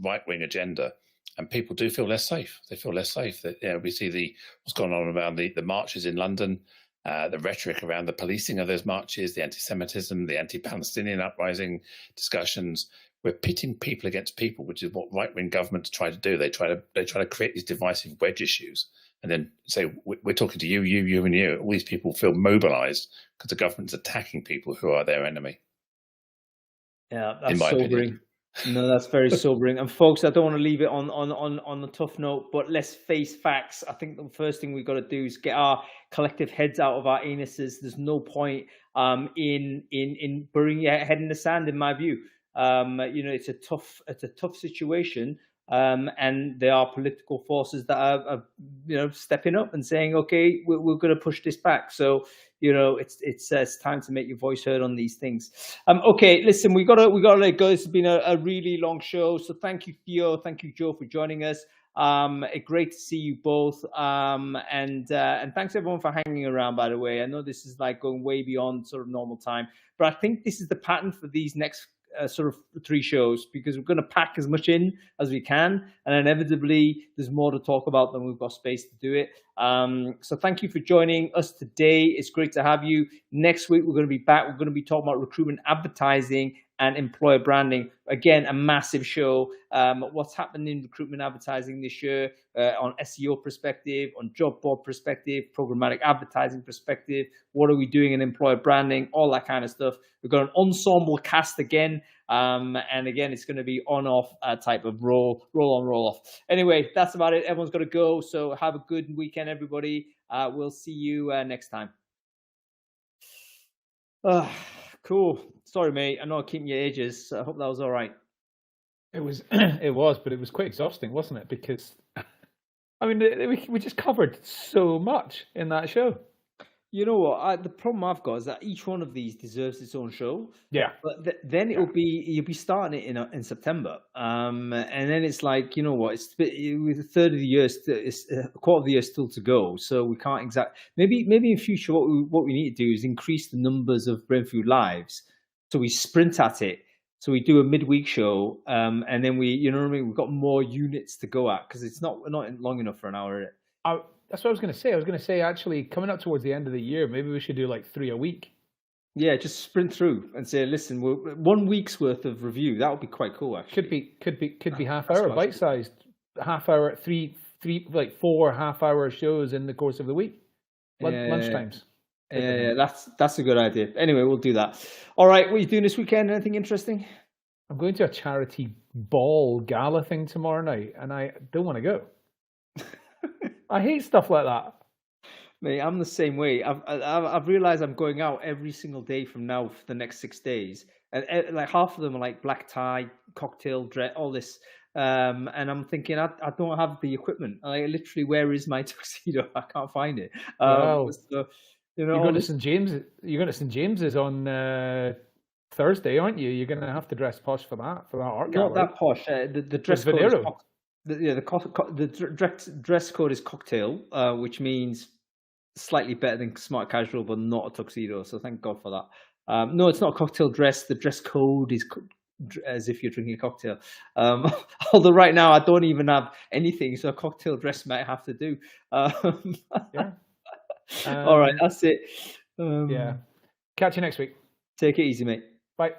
right-wing agenda, and people do feel less safe. They feel less safe. We see what's going on around the marches in London. The rhetoric around the policing of those marches, the anti-Semitism, the anti-Palestinian uprising discussions. We're pitting people against people, which is what right-wing governments try to do. They try to create these divisive wedge issues, and then say we're talking to you, and you. All these people feel mobilised because the government's attacking people who are their enemy. Yeah, that's sobering. No, that's very sobering. And folks, I don't want to leave it on a tough note, but let's face facts. I think the first thing we've got to do is get our collective heads out of our anuses. There's no point in burying your head in the sand, in my view. It's a tough situation. And there are political forces that are stepping up and saying, okay, we're going to push this back. So it's time to make your voice heard on these things. Okay, listen, we gotta let it go. This has been a really long show. So thank you, Theo, thank you, Joe, for joining us. Great to see you both. And thanks everyone for hanging around. By the way, I know this is like going way beyond sort of normal time, but I think this is the pattern for these next sort of 3 shows, because we're going to pack as much in as we can, and inevitably there's more to talk about than we've got space to do it. So thank you for joining us today. It's great to have you. Next week we're going to be back. We're going to be talking about recruitment advertising and employer branding. Again, a massive show. What's happened in recruitment advertising this year, on SEO perspective, on job board perspective, programmatic advertising perspective. What are we doing in employer branding? All that kind of stuff. We've got an ensemble cast again. And again, it's going to be on-off type of roll on, roll off. Anyway, that's about it. Everyone's got to go. So have a good weekend, everybody. We'll see you next time. Cool. Sorry, mate. I know I'm keeping you ages. So I hope that was all right. It was, but it was quite exhausting, wasn't it? Because, I mean, we just covered so much in that show. You know what? The problem I've got is that each one of these deserves its own show. Yeah. But then you'll be starting it in September, and then it's like, you know what? With a third of the year, it's a quarter of the year still to go. So we can't maybe in future what we need to do is increase the numbers of Brainfood lives. So we sprint at it. So we do a midweek show, and then you know what I mean? We've got more units to go at because we're not long enough for an hour. That's what I was going to say. I was going to say, actually, coming up towards the end of the year, maybe we should do like 3 a week. Yeah, just sprint through and say, listen, 1 week's worth of review. That would be quite cool, actually. Could be half hour, bite sized, half hour, three like 4 half-hour shows in the course of the week, lunchtimes. Yeah, that's a good idea. Anyway, we'll do that. All right, what are you doing this weekend? Anything interesting? I'm going to a charity ball gala thing tomorrow night, and I don't want to go. I hate stuff like that. Mate, I'm the same way. I've realized I'm going out every single day from now for the next 6 days, and like half of them are like black tie, cocktail dress, all this. And I'm thinking, I don't have the equipment. I literally, where is my tuxedo? I can't find it. Wow. So, you know, you're going to St. James. You're going to St. James's on Thursday, aren't you? You're going to have to dress posh for that art gallery. Not that posh. The dress code is the dress code is cocktail, which means slightly better than smart casual, but not a tuxedo. So thank God for that. No, it's not a cocktail dress. The dress code is as if you're drinking a cocktail. Although right now I don't even have anything, so a cocktail dress might have to do. Yeah. All right, that's it. Yeah. Catch you next week. Take it easy, mate. Bye.